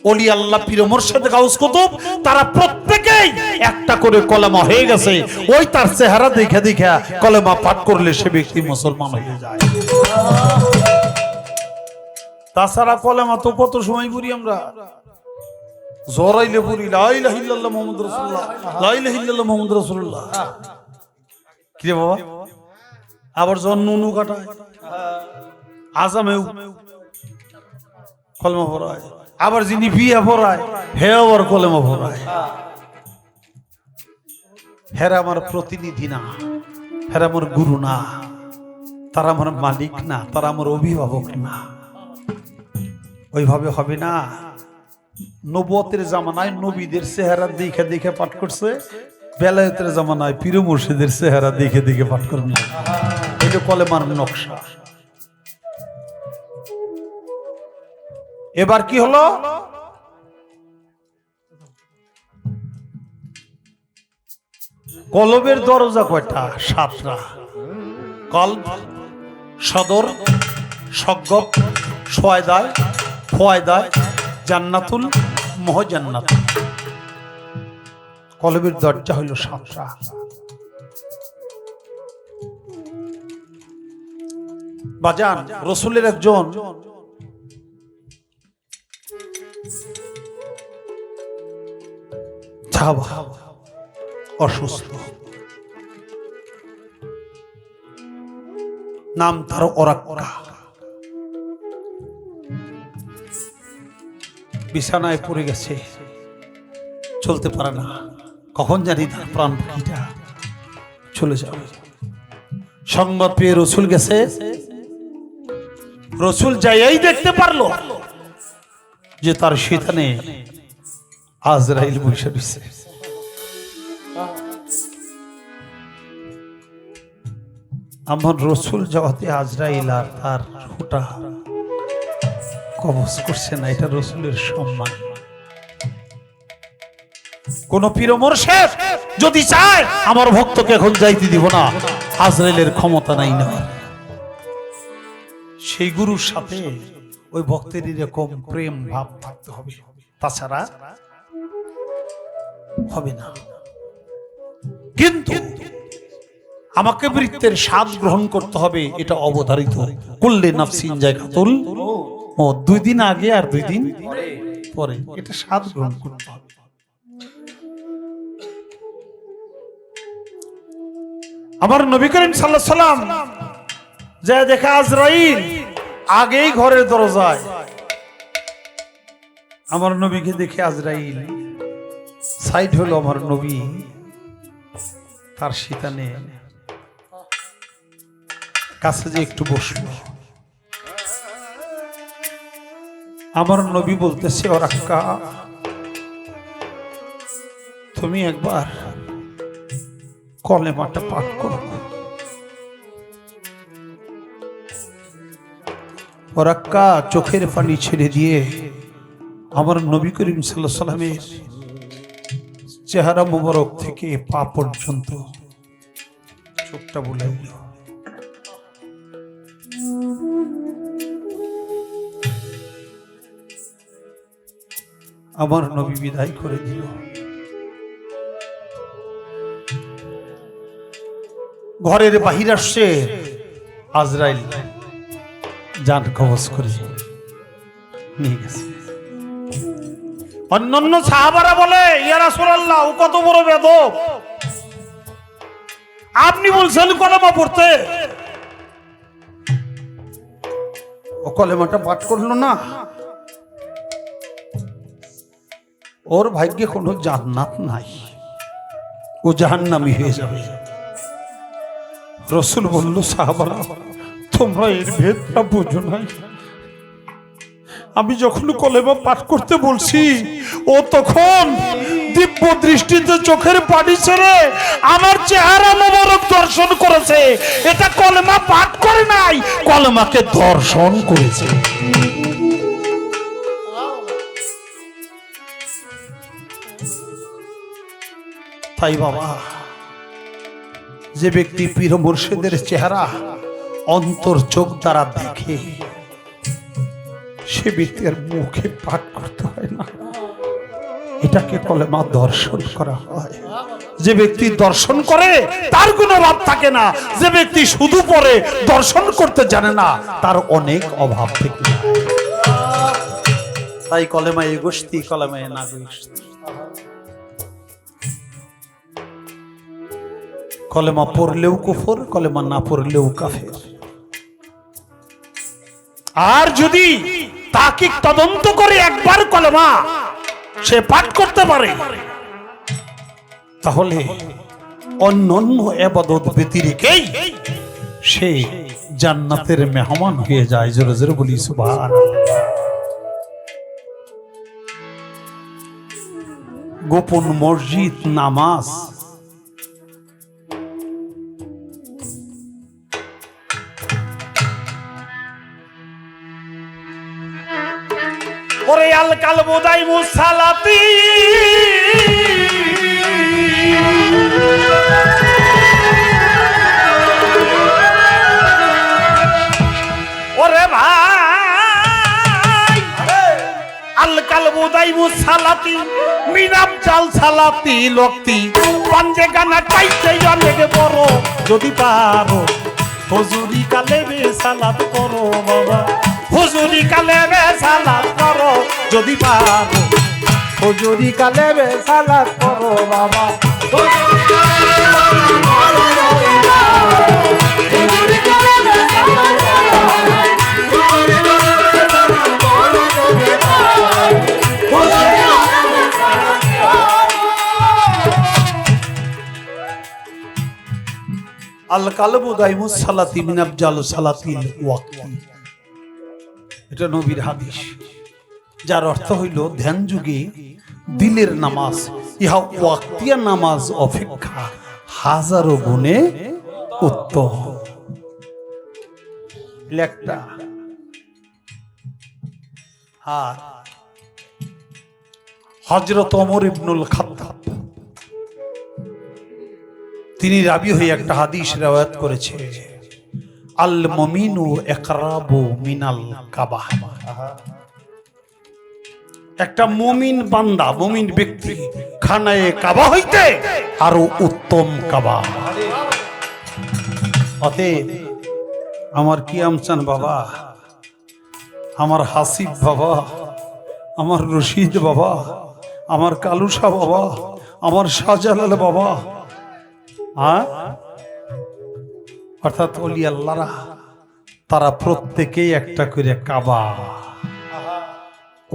ওলি আল্লাহ, পীর মুর্শিদ, গাউস কুতুব, তারা প্রত্যেকেই একটা করে কলেমা হয়ে গেছে। ওই তার চেহারা দেখে দেখে কলেমা পাঠ করলে সে ব্যক্তি মুসলমান হয়ে যায়। তাছাড়া কলেমা তো কত সময় পড়ি আমরা, জোরাইলে পড়ি লা ইলাহা ইল্লাল্লাহ মুহাম্মাদুর রাসূলুল্লাহ, লা ইলাহা ইল্লাল্লাহ মুহাম্মাদুর রাসূলুল্লাহ। কি রে বাবা, আবার যখন নুনু কাটায়, আজামেও কলেমা পড়ায়, আবার যিনি বিয়ে পড়ায় হে আবার কলেমা পড়ায়। হেরা আমার প্রতিনিধি না, হেরা আমার গুরু না, তারা আমার মালিক না, তারা আমার অভিভাবক না। ওইভাবে হবে না। নবুয়তের জামানায় নবীদের চেহারা দেখে দেখে পাঠ করছে, বেলায়েতের জামানায় পীর মুর্শিদের চেহারা দেখে দেখে পাঠ করবে। এটা কলেমার নকশা। এবার কি হলো, কলবের দরজা কয়টা? সাতটা। কলব, সদর, সগব, সোয়াদায়, ফোয়াদায়, জান্নাতুল, মহজান্নাতুল। কলবের দরজা হইল সাতটা। বাজান, রাসূলের একজন সাহাবা অসুস্থ, নাম তার ওরাক্কা। বিছানায় পড়ে গেছে, চলতে পারে না। কখন জানি তার প্রাণ পাখিটা চলে যাবে। সংবাদ পেয়ে রাসূল গেছে, রাসূল যাইয়াই দেখতে পারলো যে তার শয়তানে আজরাইল বসে রয়েছে। আমার রাসূল যাওয়াতে আজরাইল আর তার রূহটা কবজ করছে না, এটা রাসূলের সম্মান। কোন পীর মুর্শিদ যদি চায় আমার ভক্তকে এখন যাইতে দিব না, আজরাইলের ক্ষমতা নাই না। সেই গুরুর সাথে ওই ভক্তের এরকম প্রেম ভাব থাকতে হবে, তাছাড়া হবে না। কিন্তু আমাকে বৃত্তের স্বাদ গ্রহণ করতে হবে, এটা অবধারিত। কুল্লি নাফসিন যায়কাতুল মউত, 2 দিন আগে আর 2 দিন পরে এটা স্বাদ গ্রহণ করতে হবে। আমার নবী করিম সাল্লাল্লাহু আলাইহি সাল্লাম যে দেখা আজরাইল আগেই ঘরের দরজায়, আমার নবীকে দেখে আজরাইল সাইড হলো। আমার নবী তার শয়তানে কাছে যে একটু বসলো, আমার নবী বলতেছে, ওরাক্কা তুমি একবার কলেমাটা পাঠ করো। ওরাক্কা চোখের পানি ছেড়ে দিয়ে আমার নবী করিম সাল্লাল্লাহু আলাইহি সাল্লামের চেহারা মোবারক থেকে পা পর্যন্ত চোখটা বুলাইল। আমার নবী বিদায় করে দিল। ঘরের বাহির আসছে আজরাইল, জান কবজ করে নিয়ে গেছে। অন্যান্য সাহাবারা বলে, ইয়া রাসূলুল্লাহ, ও কত বড় বেদব, আপনি বলছেন কলেমা পড়তে, ও কলেমাটা পাঠ করলো না, ওর ভাগ্যে কোনো জান্নাত নাই, ও জাহান্নামী হয়ে যাবে। রাসূল বলল, সাহাবারা তোমরা এর ভেদটা বুঝো নাই, আমি যখন কলেমা পাঠ করতে বলছি ও তখন দিব্য দৃষ্টিতে চোখের পানি ছেড়ে আমার চেহারা মোবারক দর্শন করেছে। এটা কলেমা পাঠ করে নাই, কলেমাকে দর্শন করেছে। তাই বাবা, যে ব্যক্তি পীর মুর্শিদের চেহারা অন্তর চোখ দ্বারা দেখে, সে ব্যক্তির মুখে পাঠ করতে হয় না, এটাকে কলেমা দর্শন করা হয়। যে ব্যক্তি দর্শন করে তার কোনো অভাব থাকে না, যে ব্যক্তি শুধু পড়ে দর্শন করতে জানে না তার অনেক অভাব থেকে যায়। তাই কলেমা এগোস্তি, কলেমা না গোস্তি। কলেমা পড়লেও কুফর, কলেমা না পড়লেও কাফের। আর যদি তাকিক তদন্ত করে একবার কলেমা সে পাঠ করতে পারে, তাহলে অন্যান্য ইবাদত ব্যতিরেকেই সে জান্নাতের মেহমান হয়ে যায়। জোরে জোরে বলি সুবহানাল্লাহ। গোপন মসজিদ, নামাজ, ওরে আল কালবু দাইমু সালাতি, ওরে ভাই আল কালবু দাইমু সালাতি মিনাম জাল সালাতি লক্তি পাঞ্জে গানা চাইতে অনেক বড়, যদি পারো হুজুরি কালেবে সালাত করো বাবা, হুজুরি কালেবে সালাত করো, যদি পারো হুজুরি কালেবে সালাত করো বাবা। আল কালবু দাইমু সালাতি মিন আফজাল সালাতিল ওয়াক্তি, এটা নবীর হাদিস, যার অর্থ হইল ধ্যান যুগে দিলের নামাজ ইহা ওয়াক্তিয়া নামাজ অপেক্ষা হাজারো গুণে উত্তম। লেখটা আর হযরত ওমর ইবনুল খাত্তাব তিনি রাবি হয়ে একটা হাদিস রিওয়ায়াত করেছে, আল মুমিনু ইকরাবু মিনাল কাবা, একটা মুমিন বান্দা, মুমিন ব্যক্তি খানায়ে কাবা হইতে আরো উত্তম কাবা। অতএব আমার কিয়ামচান বাবা, আমার হাসিব বাবা, আমার রশিদ বাবা, আমার কালুসা বাবা, আমার শাহজালাল বাবা, অর্থাৎ ওলি আল্লাহরা তারা প্রত্যেকেই একটা করে কাবা,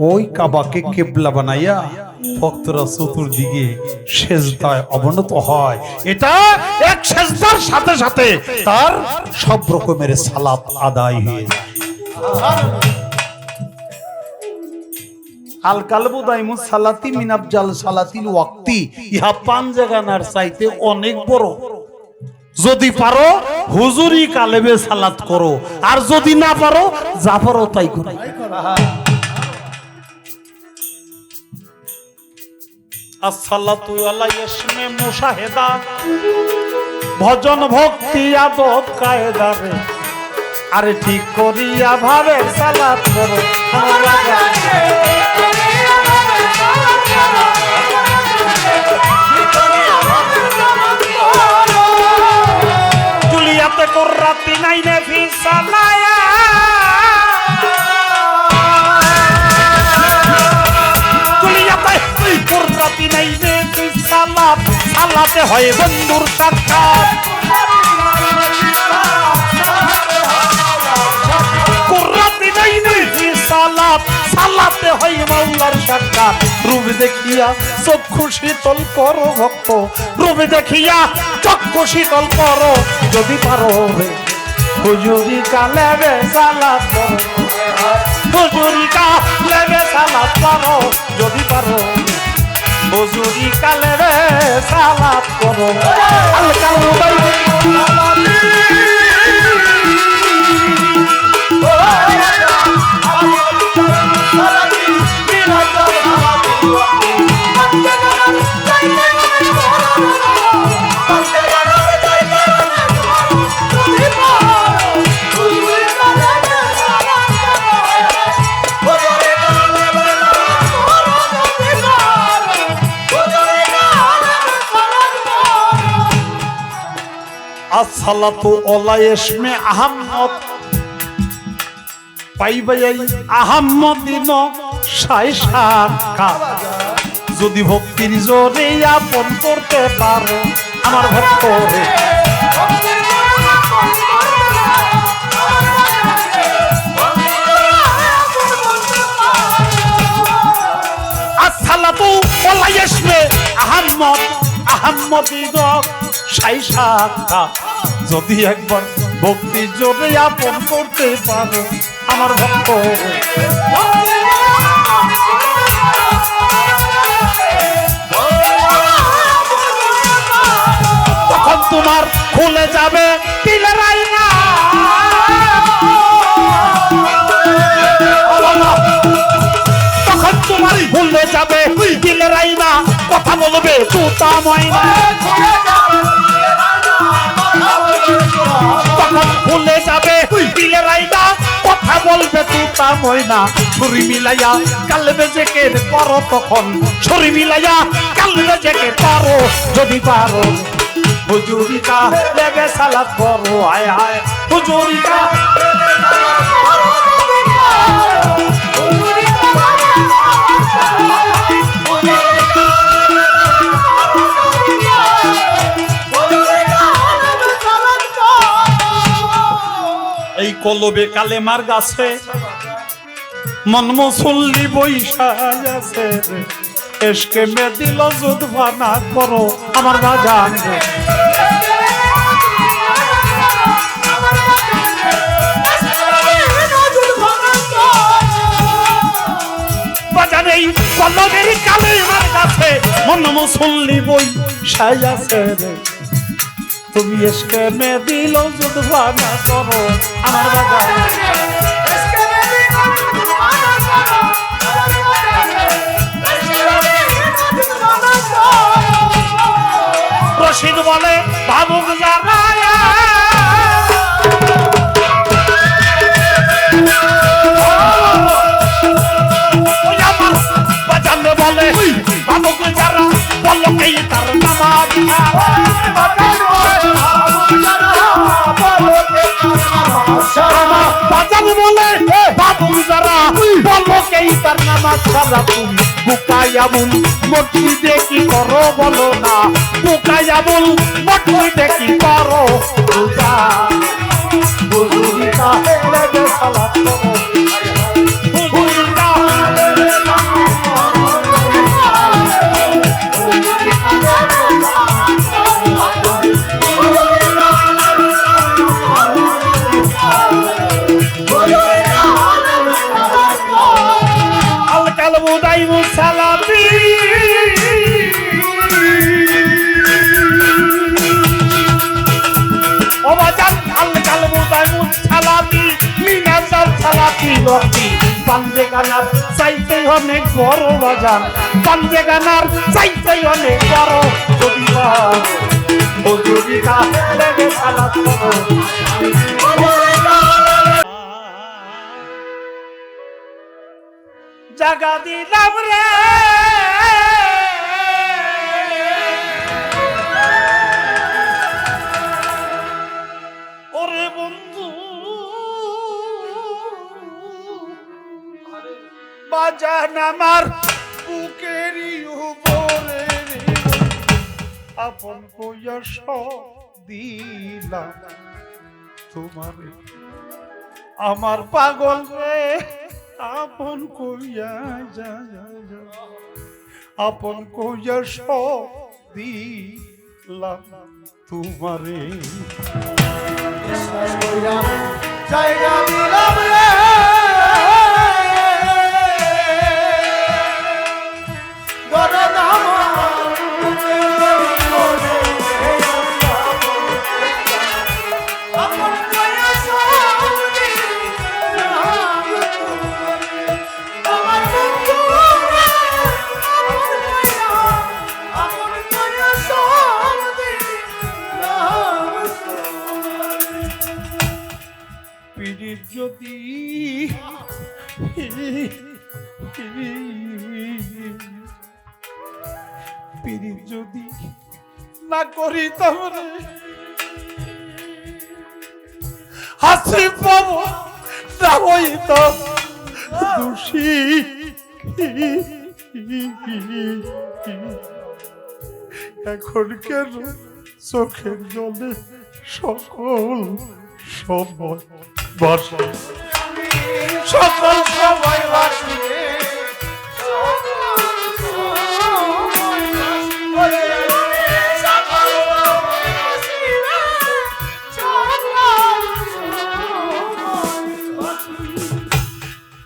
ওই কাবাকে কেবলা বানাইয়া ভক্তরা চতুর্দিকে সেজদায় অবনত হয়। এটা এক সেজদার সাথে সাথে তার সব রকমের সালাত আদায় হয়ে যায়। আল কালবু দাইমুস সালাতি মিন আফজাল সালাতিল ওয়াক্তি, ইহা পাঞ্জাগানার চাইতে অনেক বড়। যদি পারো হুজুরি কালেবে সালাত করো, আর যদি না পারো যা পারো তাই করো। আসসালাতু আলা ইসমে মুশাহেদা, ভজন ভক্তি আদব কায়দা রে, আরে ঠিক করিয়া ভাবে সালাত করো। জুলিয়াতে কুররাতি নাইনে ফি সালায়া, জুলিয়াতে কুররাতি নাইনে ফি সালাত, সালাতে হয় বন্ধুর সাক্ষাৎ। কুররাতি নাইনে ফি সালাত, সালাতে হয় মাওলার সাক্ষাৎ। রূপ দেখিয়া চক্ষু শীতল করো ভক্ত, রূপ দেখিয়া চক্ষু শীতল করো, যদি পারো রে হুজুরি কালেবে সালাত করো, হুজুরি কালেবে সালাত করো, যদি পারো হুজুরি কালেবে সালাত করো। আল কালবু আসসালাতু আলা ইসমে আহমদ, পাইবাই আহমদিন সাই সাক্ষাৎ। যদি ভক্তির জোরে আপন করতে পারো আমার ভক্ত রে, আসসালাতু আলা ইসমে আহমদ, আহমদিন সাই সাক্ষাৎ। যদি একবার ভক্তি জোরে আপন করতে পারো আমার ভক্ত, তখন তোমার খুলে যাবে দিলের আয়না, তখন তোমার ভুলে যাবে দিলের আয়না, কথা বলবে তুতা ময়না, তখন ভুলে যাবে দিলের আয়না, কথা বলবে তুতা ময়না। ছুরি মিলাইয়া কালবে জেকের করো, তখন ছুরি মিলাইয়া কালবে জেকের করো, যদি পারো হুজুরি কালেবে সালাত করো। আয় আয় হুজুরি এই কলবে কালেমার গাছে মন মুসল্লি বৈশাখ আছে, এসকে মে দিল যুদ্ধ না করো আমার বাজান রে। বাজান এই কলবের কালেমার গাছে মন মুসল্লি বৈশাখ আছে রে, তুমি এসকে মে দিল যুদ্ধ না করো আমার বাজান। রশিদ বলে ভাবুক যারা, বাজানে বলে ভাবুক যারা, বলো কে তার নামাজ, বাজানে বলে ভাবুক যারা, বলো কে তার নামাজ ছাড়া। তুমি বুকায়াবুল মসজিদে কি করো বলো না, বুকায়াবুল মসজিদে কি করো, হুজুরি কালেবে সালাত করো, হুজুরি কালেবে চাল চালাকি লক্ষ্মী পাঞ্জে গানার চাইতে অনেক বড় বাজার পাঞ্জে গানার চাইতে অনেক বড় যদি ও যদি লেগে চালা জাগা দিলাম রে ওরে বন্ধু বাজান আমার বুকেরই উপরে আপন কইয়া সব দিলাম তোমারে আমার পাগল রে আপন কইয়া যা আপন কইয়া সব দিলাম তোমারে জায়গা দিলাম রে যদি পিরিত যদি না করি তাহলে হাসি পাবো না হইতো দোষী এখন কেন চোখের জলে সকল সময় বাসে সকল সময় বাসে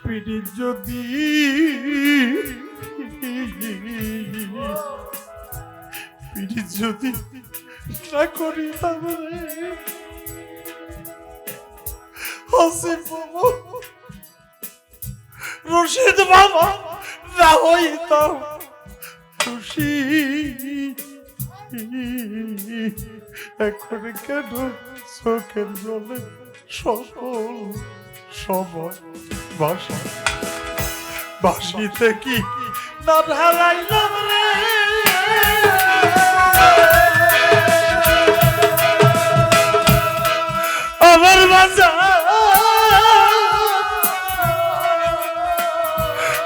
পিড়িত যদি পিড়িত যদি না করি তাহলে হাসিব বাবা রশিদ বাবা না হইতাম খুশি এখন কেন চোখের জলে সকল সময় বাসি বাসিতে কি না ঢালাইলাম রে আমার বাজা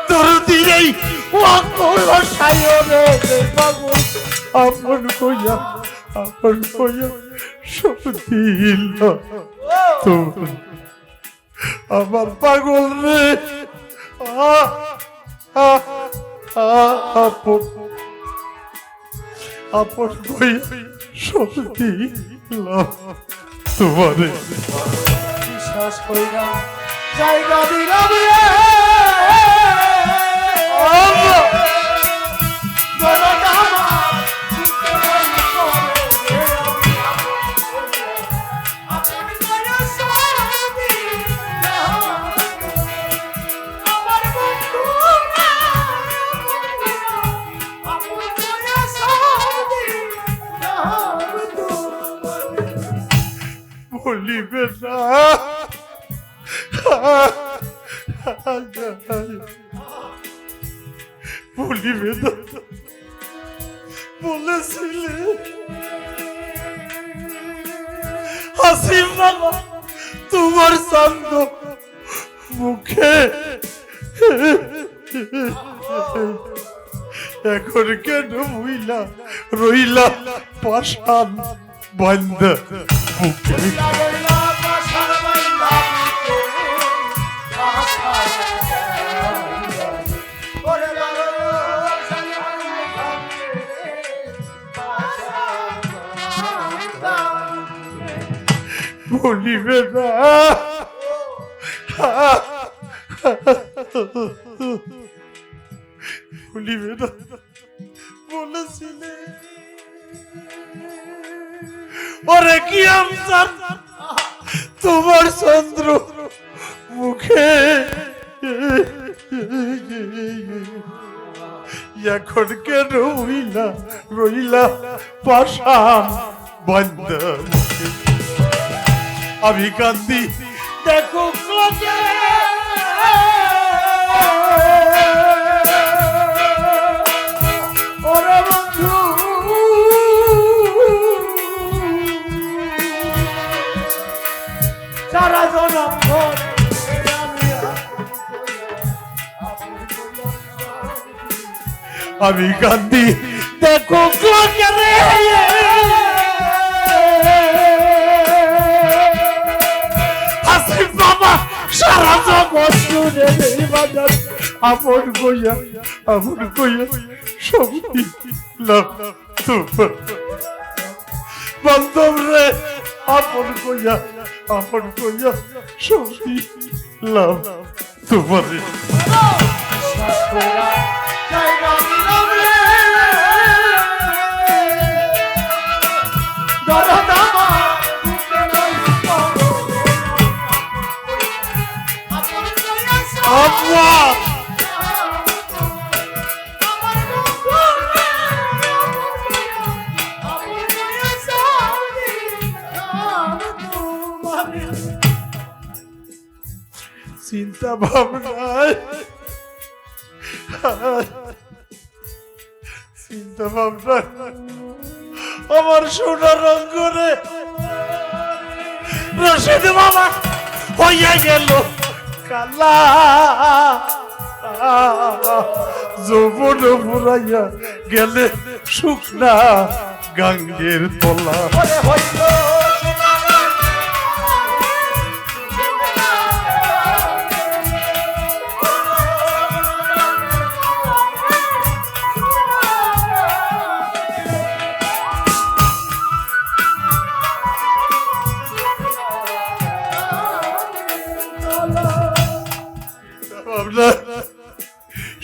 তোর দিয়েই ওয়াকল সায়রে বাবু আপন কইয়া সব দিল তো আমার পাগল রে আপন কইয়া সব দিল তোমারে বিশ্বাস কইরা জায়গা দিলাম রে বলিবে না বলিবে না বলেছিলে হাসিম বাবা তোমার চন্দ মুখে এখন কেন বইলা রইলা পাশান বান্দা মুখে বলিবে না বলিবে না বলেছিলে ওরে কি আমসার তোমার চন্দ্র মুখে এখন কেন রইলা রইলা পাশান বন্ধ আমি কান্দি দেখো ক্লোজে ওরে বন্ধু সারা জনম আমি কান্দি দেখো ক্লোজে রে আসিফ বাবা সারা জগৎ জুড়ে নেই বাজার আপন কইয়া শক্তি লাভ বান্ধব রে আপন কইয়া শক্তি লাভ তোমার চিন্তা ভাবনায় আমার সোনার রঙ্গরে রশিদ বাবা হইয়া গেল কালা যৌবন ফুরাইয়া গেলে শুকনা গাঙ্গের তলা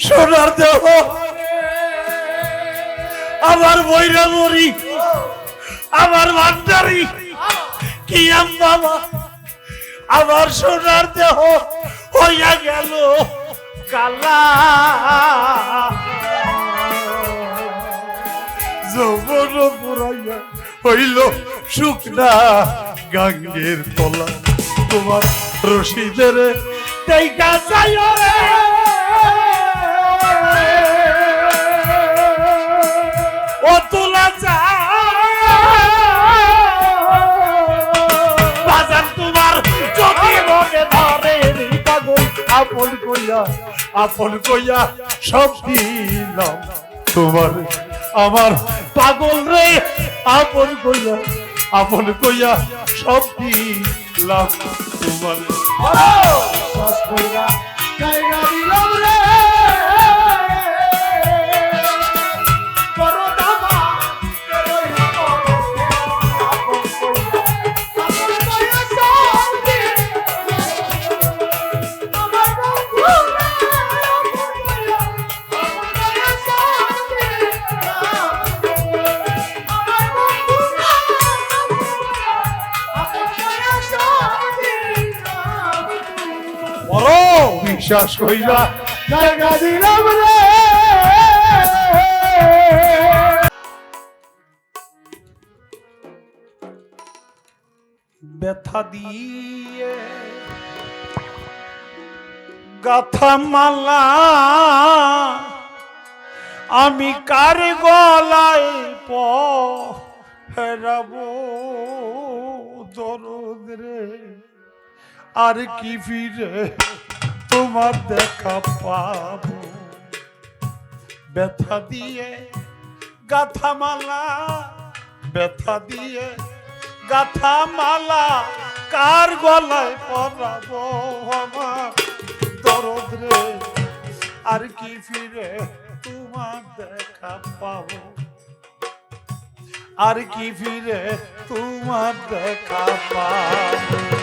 সোনার দেহ আমার বইরা মরি আমার ভান্ডারি কি বাবা আমার সোনার দেহ হইয়া গেল কালা যৌবন পুরাইয়া হইল শুকনা গাঙ্গের তলা তোমার রশিদের দেখা যায় রে ও তোলা বাজার তোমার চোখে মনে ধরে পাগল আপন কইয়া সব দিলাম তোমার আমার পাগল রে আপন কইয়া সব দিলাম তোমার জায়গা দিলাম রে বিশ্বাস কইরা জায়গা দিলাম রে ব্যথা দিয়ে গাথা মালা আমি কার গলায় পরাবো দরদ রে আর কি ফিরে তোমার দেখা পাবো ব্যথা দিয়ে গাথা মালা ব্যথা দিয়ে গাথা মালা কার গলায় পরাবো আমার দরদ রে আর কি ফিরে তোমার দেখা পাবো আর কি ফিরে তোমার দেখা পাবো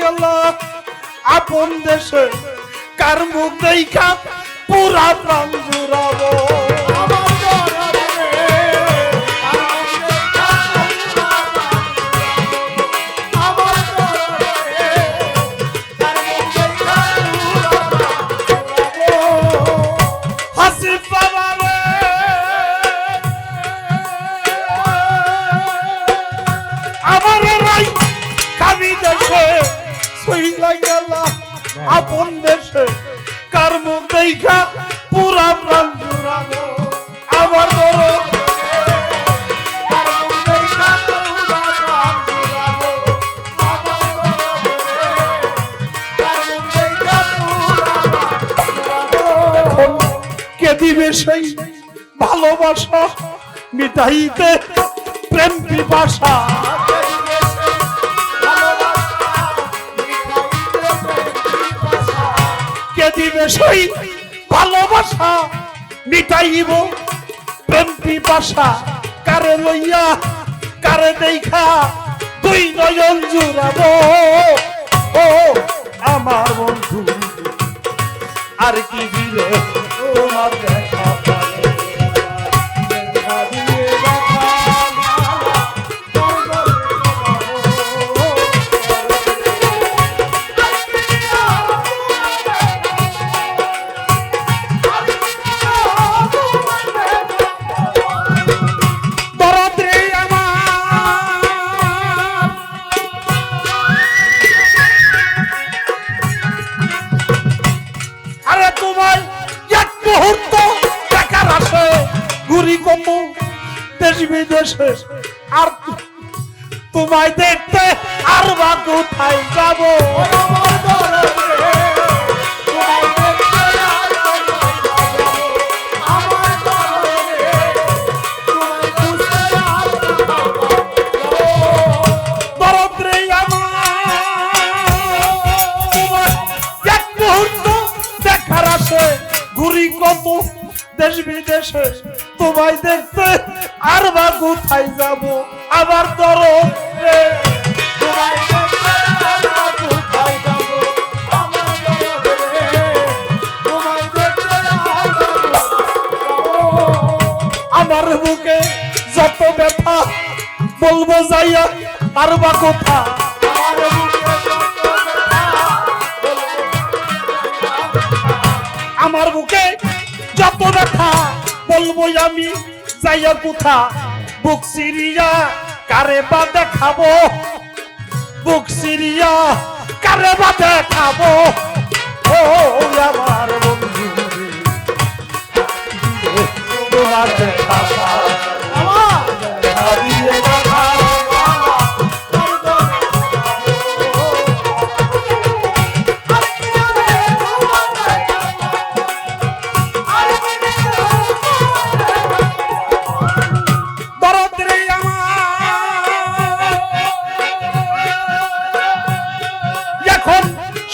গেল আপন দেশে কার মুখ দেখা পুরা প্রাণ জুড়াবো হাসি বাবা রে আমার রাই কামি দেশে সইলা গেল আপন দেশে কার মুখ দেখা পুরা প্রাণ জুড়াবো আমার বড় কে দিবে সেই ভালোবাসা মিটাইতে প্রেম পিপাসা কে দিবে সেই ভালোবাসা মিটাইব প্রেম পিপাসা কারে লইয়া কারে দেখা দুই নয়ন জুড়াবো ও আমার বন্ধু আর কি দিলে তোমার দেখা পাবে দেখা দিয়ে দরদরে আমার আরে তোমার এক মুহূর্ত দেখার আসে ঘুরি কত দেশ বিদেশে আর তোমায় দেখতে আর বা কোথায় যাবো দরদরে আমার এক মুহূর্ত দেখার আসে ঘুরি কত দেশ বিদেশে তোমায় দেখতে আর বা কোথায় যাব আবার দরদরে তোমায় দেখতে আর বা কোথায় যাব আমার দরদরে তোমায় দেখতে আর বা কোথায় যাব আমার বুকে যত ব্যথা বলবো যাইয়া আর বা কোথা আমার বুকে যত ব্যথা বলবো আমি যাইয়া কোথা বুক সিরিয়া কারে বা দেখাবো বুক সিরিয়া কারে বা দেখাবো ও আমার বন্ধু তোমার দেখা আমার দেখা দিয়ে দেখা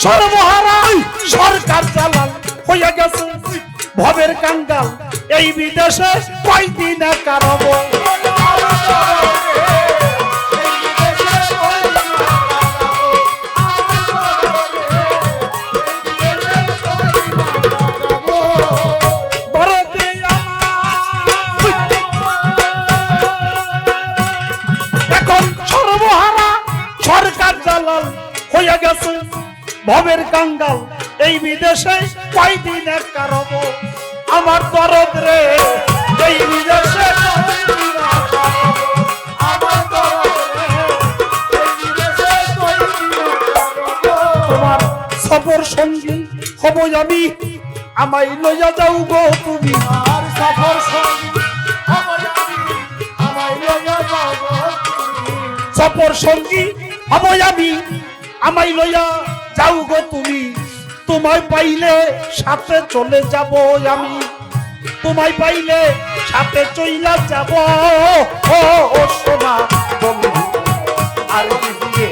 সর্বহারাই সরকার চালান হইয়া গেছে ভবের কাঙ্গাল এই বিদেশে কয়দিন কারব এখন সর্বহারা সরকার চালান হইয়া গেছে ভবের কাঙ্গাল এই বিদেশে কয়দিন কারব আমার দরদ রে এই বিদেশে তোমার সফর সঙ্গী হব আমি আমায় লইয়া যাও গো তুমি আর সফর সঙ্গী আমায় লইয়া যাও গো সফর সঙ্গী হব আমি আমায় লইয়া যাও গো তুমি তোমায় পাইলে সাথে চলে যাব আমি তোমায় পাইলে সাথে চইলা যাব ও সোনা বন্ধু আর দিয়ে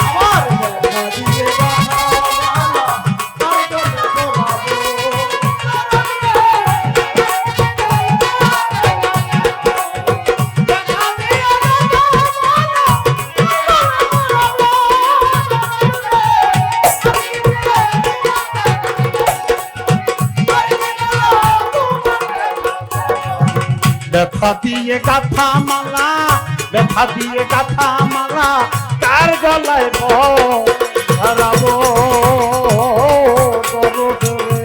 আমার দিয়ে ব্যথা দিয়ে গাথা মালা, ব্যথা দিয়ে গাথা মালা, কার গলায় ধরাবো দরদ রে।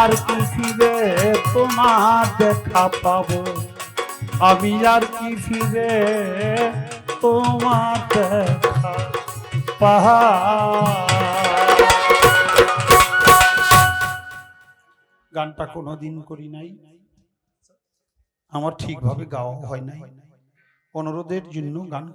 আর কি ফিরে তোমার দেখা পাবো, আমি আর কি ফিরে তোমার দেখা পাবো। গানটা কোনোদিন করি নাই, আমার ঠিকভাবে গাওয়া হয় নাই, অনুরোধের জন্য গান